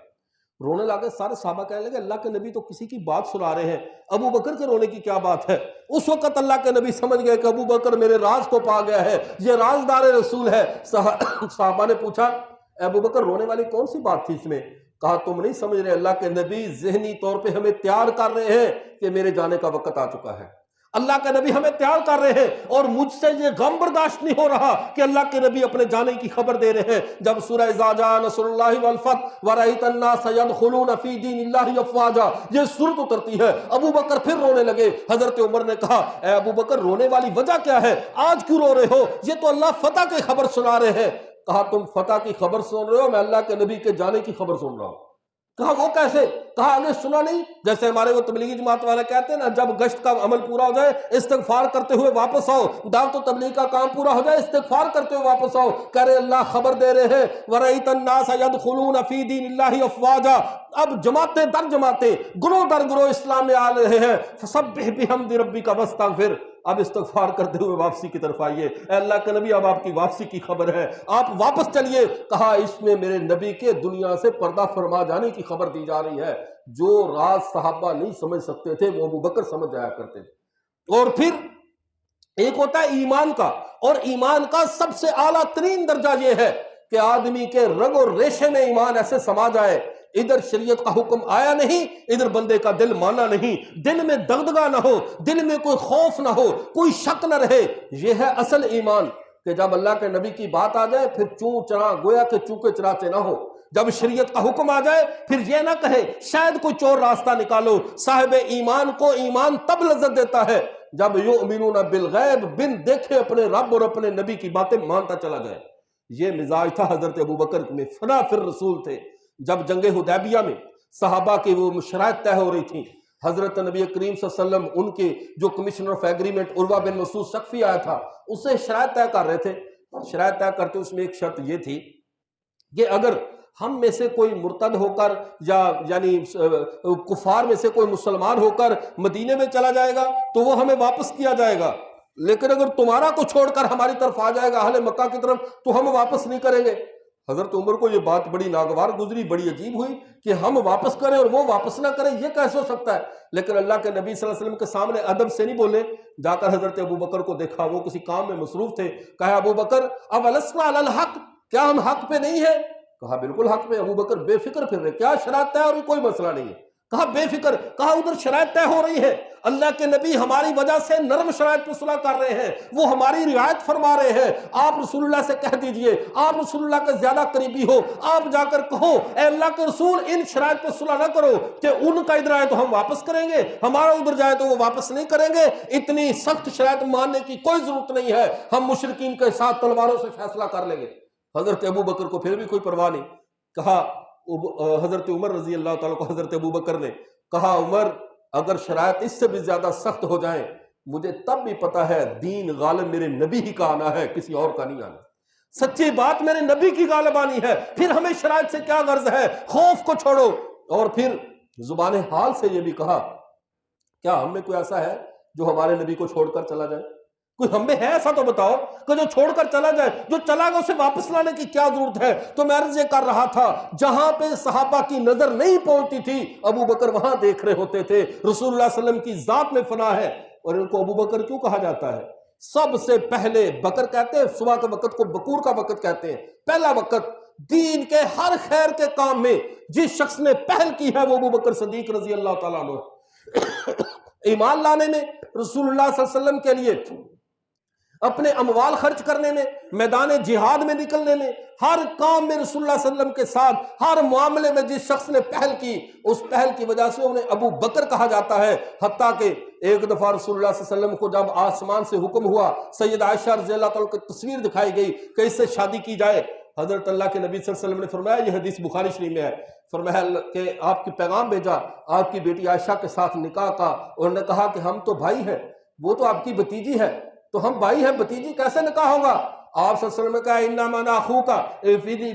Speaker 2: سارے صحابہ کہنے لگے اللہ کے نبی تو کسی کی بات سنا رہے ہیں، ابو بکر کے رونے کی کیا بات ہے؟ اس وقت اللہ کے نبی سمجھ گئے کہ ابو بکر میرے راز کو پا گیا ہے، یہ رازدار رسول ہے۔ صحابہ نے پوچھا ابو بکر رونے والی کون سی بات تھی اس میں؟ کہا تم نہیں سمجھ رہے اللہ کے نبی ذہنی طور پہ ہمیں تیار کر رہے ہیں کہ میرے جانے کا وقت آ چکا ہے، اللہ کے نبی ہمیں تیار کر رہے ہیں، اور مجھ سے یہ غم برداشت نہیں ہو رہا کہ اللہ کے نبی اپنے جانے کی خبر دے رہے ہیں۔ جب سورہ اذا جاء نصر اللہ والفتح ورأیت الناس يدخلون فی دین اللہ افواجا یہ سورت اترتی ہے، ابو بکر پھر رونے لگے۔ حضرت عمر نے کہا اے ابو بکر رونے والی وجہ کیا ہے، آج کیوں رو رہے ہو، یہ تو اللہ فتح کی خبر سنا رہے ہیں۔ کہا تم فتح کی خبر سن رہے ہو، میں اللہ کے نبی کے جانے کی خبر سن رہا ہوں۔ کہا وہ کیسے؟ کہا آگے سنا نہیں، جیسے ہمارے وہ تبلیغی جماعت والے کہتے ہیں نا، جب گشت کا عمل پورا ہو جائے استغفار کرتے ہوئے واپس آؤ، دعوت و تبلیغ کا کام پورا ہو جائے استغفار کرتے ہوئے واپس آؤ۔ کہہ رہے اللہ خبر دے رہے ہیں وَرَأَيْتَ النَّاسَ يَدْخُلُونَ فِي دِينِ اللَّهِ أَفْوَاجًا، اب جماعتیں در جماعتیں، گروہ در گروہ اسلام میں آ رہے ہیں۔ فَسَبِّحْ بِحَمْدِ رَبِّكَ وَاسْتَغْفِرْ، اب استغفار کرتے ہوئے واپسی کی طرف آئیے۔ اے اللہ کے نبی اب آپ کی واپسی کی خبر ہے، آپ واپس چلیے۔ کہا اس میں میرے نبی کے دنیا سے پردہ فرما جانے کی خبر دی جا رہی ہے، جو راز صحابہ نہیں سمجھ سکتے تھے وہ ابو بکر سمجھ جایا کرتے تھے۔ اور پھر ایک ہوتا ہے ایمان کا، اور ایمان کا سب سے اعلیٰ ترین درجہ یہ ہے کہ آدمی کے رگ اور ریشے میں ایمان ایسے سما جائے، ادھر شریعت کا حکم آیا نہیں، ادھر بندے کا دل مانا نہیں، دل میں دغدغہ نہ ہو، دل میں کوئی خوف نہ ہو، کوئی شک نہ رہے۔ یہ ہے اصل ایمان، کہ جب اللہ کے نبی کی بات آ جائے پھر چوں چرا گویا کہ چونکے چراچے نہ ہو، جب شریعت کا حکم آ جائے پھر یہ نہ کہے شاید کوئی چور راستہ نکالو۔ صاحب ایمان کو ایمان تب لذت دیتا ہے جب یؤمنون بالغیب، بن دیکھے اپنے رب اور اپنے نبی کی باتیں مانتا چلا جائے۔ یہ مزاج تھا حضرت ابوبکر میں، فنا فر رسول تھے۔ جب جنگ حدیبیہ میں صحابہ کی وہ شرائط طے ہو رہی تھیں، حضرت نبی کریم صلی اللہ علیہ وسلم ان کے جو کمشنر آف ایگریمنٹ عروہ بن مسعود ثقفی آیا تھا اس سے شرائط طے کر رہے تھے۔ شرائط طے کرتے اس میں ایک شرط یہ تھی کہ اگر ہم میں سے کوئی مرتد ہو کر یا یعنی کفار میں سے کوئی مسلمان ہو کر مدینے میں چلا جائے گا تو وہ ہمیں واپس کیا جائے گا، لیکن اگر تمہارا کو چھوڑ کر ہماری طرف آ جائے گا اہل مکہ کی طرف تو ہم واپس نہیں کریں گے۔ حضرت عمر کو یہ بات بڑی ناگوار گزری، بڑی عجیب ہوئی کہ ہم واپس کریں اور وہ واپس نہ کریں، یہ کیسے ہو سکتا ہے؟ لیکن اللہ کے نبی صلی اللہ علیہ وسلم کے سامنے ادب سے نہیں بولے، جا کر حضرت ابوبکر کو دیکھا، وہ کسی کام میں مصروف تھے، کہا ابوبکر اولسنا علی الحق، کیا ہم حق پہ نہیں ہیں؟ کہا بالکل حق پہ۔ ابوبکر بے فکر پھر رہے، کیا شرائط طے ہو رہی؟ کوئی مسئلہ نہیں ہے۔ کہا بے فکر، کہا ادھر شرائط طے ہو رہی ہے، اللہ کے نبی ہماری وجہ سے نرم شرائط پہ صلح کر رہے ہیں، وہ ہماری رعایت فرما رہے ہیں، آپ رسول اللہ سے کہہ دیجئے، آپ رسول اللہ کے زیادہ قریبی ہو، آپ جا کر کہو اے اللہ کے رسول ان شرائط پہ صلح نہ کرو کہ ان کا ادھر آئے تو ہم واپس کریں گے، ہمارا ادھر جائے تو وہ واپس نہیں کریں گے، اتنی سخت شرائط ماننے کی کوئی ضرورت نہیں ہے، ہم مشرکین کے ساتھ تلواروں سے فیصلہ کر لیں گے۔ حضرت ابوبکر کو پھر بھی کوئی پرواہ نہیں۔ کہا حضرت عمر رضی اللہ تعالیٰ کو حضرت ابوبکر نے کہا عمر اگر شرائط اس سے بھی زیادہ سخت ہو جائیں مجھے تب بھی پتا ہے دین غالب میرے نبی ہی کا آنا ہے، کسی اور کا نہیں آنا، سچی بات میرے نبی کی غالب آنی ہے، پھر ہمیں شرائط سے کیا غرض ہے، خوف کو چھوڑو۔ اور پھر زبان حال سے یہ بھی کہا کیا ہم میں کوئی ایسا ہے جو ہمارے نبی کو چھوڑ کر چلا جائے؟ کوئی ہم میں ہے ایسا تو بتاؤ کہ جو چھوڑ کر چلا جائے، جو چلا گا اسے واپس لانے کی کیا ضرورت ہے؟ تو میں عرض یہ کر رہا تھا جہاں پہ صحابہ کی نظر نہیں پہنچتی تھی ابو بکر وہاں دیکھ رہے ہوتے تھے۔ رسول اللہ صلی اللہ علیہ وسلم کی ذات میں فنا ہے، اور ان کو ابو بکر کیوں کہا جاتا ہے؟ سب سے پہلے بکر کہتے ہیں، صبح کے وقت کو بکور کا وقت کہتے ہیں، پہلا وقت دین کے ہر خیر کے کام میں جس شخص نے پہل کی ہے وہ ابو بکر صدیق رضی اللہ تعالیٰ عنہ۔ ایمان لانے میں، رسول اللہ صلی اللہ علیہ وسلم کے لیے اپنے اموال خرچ کرنے میں، میدان جہاد میں نکلنے میں، ہر کام میں رسول اللہ صلی اللہ علیہ وسلم کے ساتھ، ہر معاملے میں جس شخص نے پہل کی اس پہل کی وجہ سے انہیں ابو بکر کہا جاتا ہے۔ حتیٰ کہ ایک دفعہ رسول اللہ صلی اللہ علیہ وسلم کو جب آسمان سے حکم ہوا، سید عائشہ رضی اللہ تعالیٰ کی تصویر دکھائی گئی کہ اس سے شادی کی جائے، حضرت اللہ کے نبی صلی اللہ علیہ وسلم نے فرمایا، یہ حدیث بخاری شریف میں ہے، فرمایا کہ آپ کی پیغام بھیجا آپ کی بیٹی عائشہ کے ساتھ نکاح کا، اور نے کہا کہ ہم تو بھائی ہیں، وہ تو آپ کی بھتیجی ہے، تو ہم بھائی ہیں، بھتیجی کیسے نکاح ہوگا؟ آپ صلی اللہ علیہ وسلم نے کہا انما انا اخوک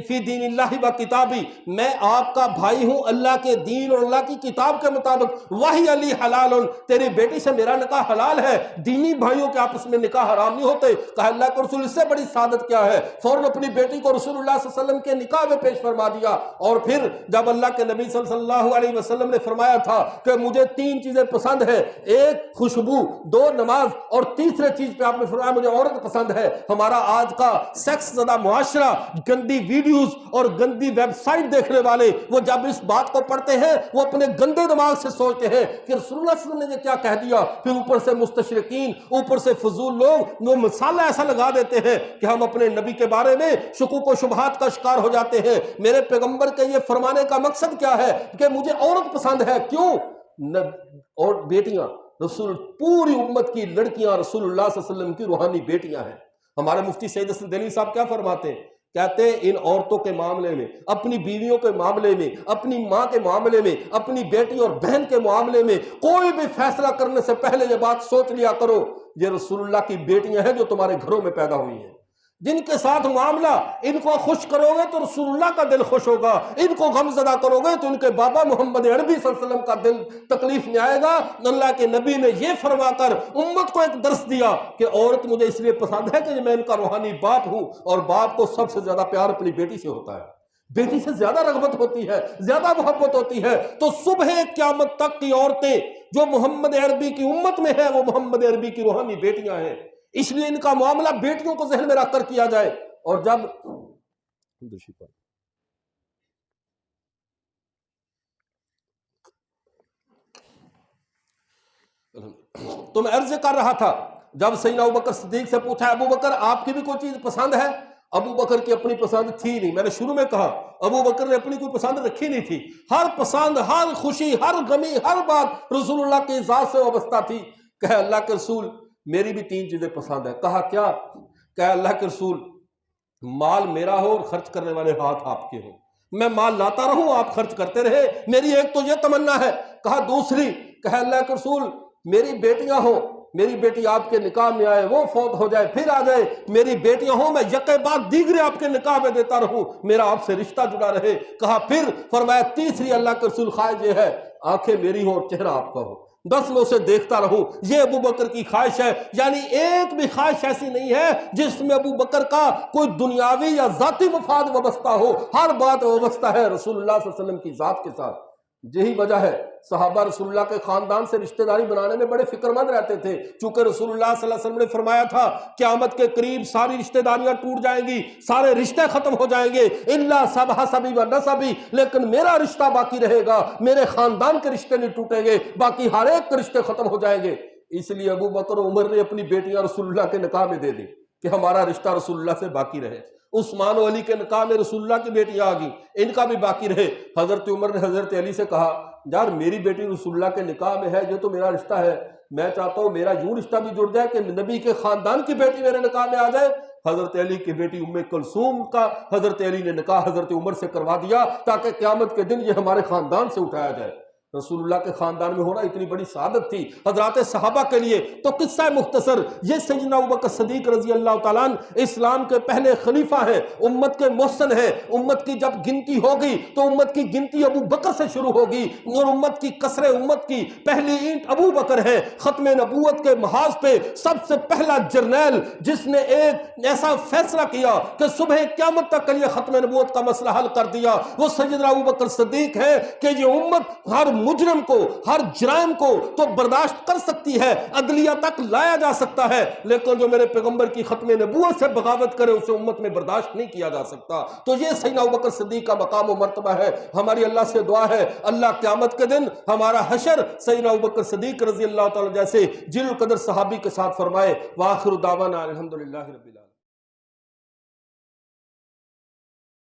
Speaker 2: فی دین اللہ و کتابی، میں آپ کا بھائی ہوں اللہ کے دین اور اللہ کی کتاب کے مطابق، وحی علی حلال، تیری بیٹی سے میرا نکاح حلال ہے، دینی بھائیوں کے آپس میں نکاح حرام نہیں ہوتے۔ کہا اللہ کے رسول اس سے بڑی سعادت کیا ہے؟ فوراً اپنی بیٹی کو رسول اللہ صلی اللہ علیہ وسلم کے نکاح میں پیش فرما دیا۔ اور پھر جب اللہ کے نبی صلی اللہ علیہ وسلم نے فرمایا تھا کہ مجھے 3 چیزیں پسند ہے، 1 خوشبو، 2 نماز، اور تیسرے چیز پہ آپ نے فرمایا مجھے عورت پسند ہے، ہمارا آج آج کا سیکس زدہ معاشرہ، گندی ویڈیوز اور گندی ویب سائٹ دیکھنے والے، وہ جب اس بات کو پڑھتے ہیں وہ اپنے گندے دماغ سے سوچتے ہیں کہ رسول اللہ صلی اللہ علیہ وسلم نے کیا کہہ دیا، پھر اوپر سے مستشرقین، اوپر سے فضول لوگ وہ مسالہ ایسا لگا دیتے ہیں کہ ہم اپنے نبی کے بارے میں شکوک و شبہات کا شکار ہو جاتے ہیں۔ میرے پیغمبر کے یہ فرمانے کا مقصد کیا ہے کہ مجھے عورت پسند ہے، کیوں؟ اور بیٹیاں، رسول پوری امت کی لڑکیاں رسول اللہ صلی اللہ علیہ وسلم کی روحانی بیٹیاں ہیں۔ ہمارے مفتی سید حسن دہلوی صاحب کیا فرماتے ہیں؟ کہتے ہیں ان عورتوں کے معاملے میں، اپنی بیویوں کے معاملے میں، اپنی ماں کے معاملے میں، اپنی بیٹی اور بہن کے معاملے میں کوئی بھی فیصلہ کرنے سے پہلے یہ بات سوچ لیا کرو، یہ رسول اللہ کی بیٹیاں ہیں جو تمہارے گھروں میں پیدا ہوئی ہیں۔ جن کے ساتھ معاملہ ان کو خوش کرو گے تو رسول اللہ کا دل خوش ہوگا، ان کو غم زدہ کرو گے تو ان کے بابا محمد عربی صلی اللہ علیہ وسلم کا دل تکلیف میں آئے گا۔ اللہ کے نبی نے یہ فرما کر امت کو ایک درس دیا کہ عورت مجھے اس لیے پسند ہے کہ میں ان کا روحانی باپ ہوں، اور باپ کو سب سے زیادہ پیار اپنی بیٹی سے ہوتا ہے، بیٹی سے زیادہ رغبت ہوتی ہے، زیادہ محبت ہوتی ہے۔ تو صبح قیامت تک کی عورتیں جو محمد عربی کی امت میں ہیں وہ محمد عربی کی روحانی بیٹیاں ہیں، اس لیے ان کا معاملہ بیٹیوں کو ذہن میں رکھ کر کیا جائے۔ اور جب تو میں عرض کر رہا تھا، جب سیدنا ابوبکر صدیق سے پوچھا ابو بکر آپ کی بھی کوئی چیز پسند ہے؟ ابو بکر کی اپنی پسند تھی نہیں، میں نے شروع میں کہا ابو بکر نے اپنی کوئی پسند رکھی نہیں تھی، ہر پسند، ہر خوشی، ہر غمی، ہر بات رسول اللہ کی ذات سے وابستہ تھی۔ کہے اللہ کے رسول میری بھی 3 چیزیں پسند ہے۔ کہا کیا؟ کہ اللہ کے رسول مال میرا ہو اور خرچ کرنے والے ہاتھ آپ کے ہوں، میں مال لاتا رہوں آپ خرچ کرتے رہے، میری ایک تو یہ تمنا ہے۔ کہا دوسری؟ کہ اللہ کے رسول میری بیٹیاں ہوں، میری بیٹی آپ کے نکاح میں آئے، وہ فوت ہو جائے پھر آ جائے، میری بیٹیاں ہوں، میں یکے بعد دیگرے آپ کے نکاح میں دیتا رہوں، میرا آپ سے رشتہ جڑا رہے۔ کہا پھر؟ فرمایا تیسری اللہ کے رسول خواہش یہ ہے آنکھیں میری ہوں اور چہرہ آپ کا ہو، بس میں اسے دیکھتا رہوں، یہ ابو بکر کی خواہش ہے۔ یعنی ایک بھی خواہش ایسی نہیں ہے جس میں ابو بکر کا کوئی دنیاوی یا ذاتی مفاد وابستہ ہو، ہر بات وابستہ ہے رسول اللہ صلی اللہ علیہ وسلم کی ذات کے ساتھ۔ یہی وجہ ہے صحابہ رسول اللہ کے خاندان سے رشتہ داری بنانے میں بڑے فکر مند رہتے تھے، چونکہ رسول اللہ صلی اللہ علیہ وسلم نے فرمایا تھا قیامت کے قریب ساری رشتہ داریاں ٹوٹ جائیں گی، سارے رشتے ختم ہو جائیں گے، الا سب حسبی و نسبی، لیکن میرا رشتہ باقی رہے گا، میرے خاندان کے رشتے نہیں ٹوٹیں گے، باقی ہر ایک کے رشتے ختم ہو جائیں گے۔ اس لیے ابو بکر و عمر نے اپنی بیٹیاں رسول اللہ کے نکاح میں دے دی کہ ہمارا رشتہ رسول اللہ سے باقی رہے۔ عثمان و علی کے نکاح میں رسول اللہ کی بیٹیاں آ گئیں، ان کا بھی باقی رہے۔ حضرت عمر نے حضرت علی سے کہا یار میری بیٹی رسول اللہ کے نکاح میں ہے، یہ تو میرا رشتہ ہے، میں چاہتا ہوں میرا یوں رشتہ بھی جڑ جائے کہ نبی کے خاندان کی بیٹی میرے نکاح میں آ جائے۔ حضرت علی کی بیٹی ام کلثوم کا حضرت علی نے نکاح حضرت عمر سے کروا دیا تاکہ قیامت کے دن یہ ہمارے خاندان سے اٹھایا جائے۔ رسول اللہ کے خاندان میں ہونا اتنی بڑی سعادت تھی حضرات صحابہ کے لیے۔ تو قصہ مختصر، یہ سیدنا ابوبکر صدیق رضی اللہ تعالیٰ عنہ اسلام کے پہلے خلیفہ ہیں، امت کے محسن ہیں۔ امت کی جب گنتی ہوگی تو امت کی گنتی ابو بکر سے شروع ہوگی، اور امت کی کسر امت کی پہلی اینٹ ابو بکر ہے۔ ختم نبوت کے محاذ پہ سب سے پہلا جرنیل جس نے ایک ایسا فیصلہ کیا کہ صبح قیامت تک کے لیے ختم نبوت کا مسئلہ حل کر دیا، وہ سیدنا ابوبکر صدیق ہے کہ یہ امت ہر مجرم کو، ہر جرائم کو تو برداشت کر سکتی ہے، عدلیہ تک لایا جا سکتا ہے، لیکن جو میرے پیغمبر کی ختم نبوت سے بغاوت کرے اسے امت میں برداشت نہیں کیا جا سکتا۔ تو یہ سیدنا ابوبکر صدیق کا مقام و مرتبہ ہے۔ ہماری اللہ سے دعا ہے اللہ قیامت کے دن ہمارا حشر سیدنا ابوبکر صدیق رضی اللہ تعالی جیسے جلیل القدر صحابی کے ساتھ فرمائے۔ وآخر دعوانا الحمدللہ رب العالمین۔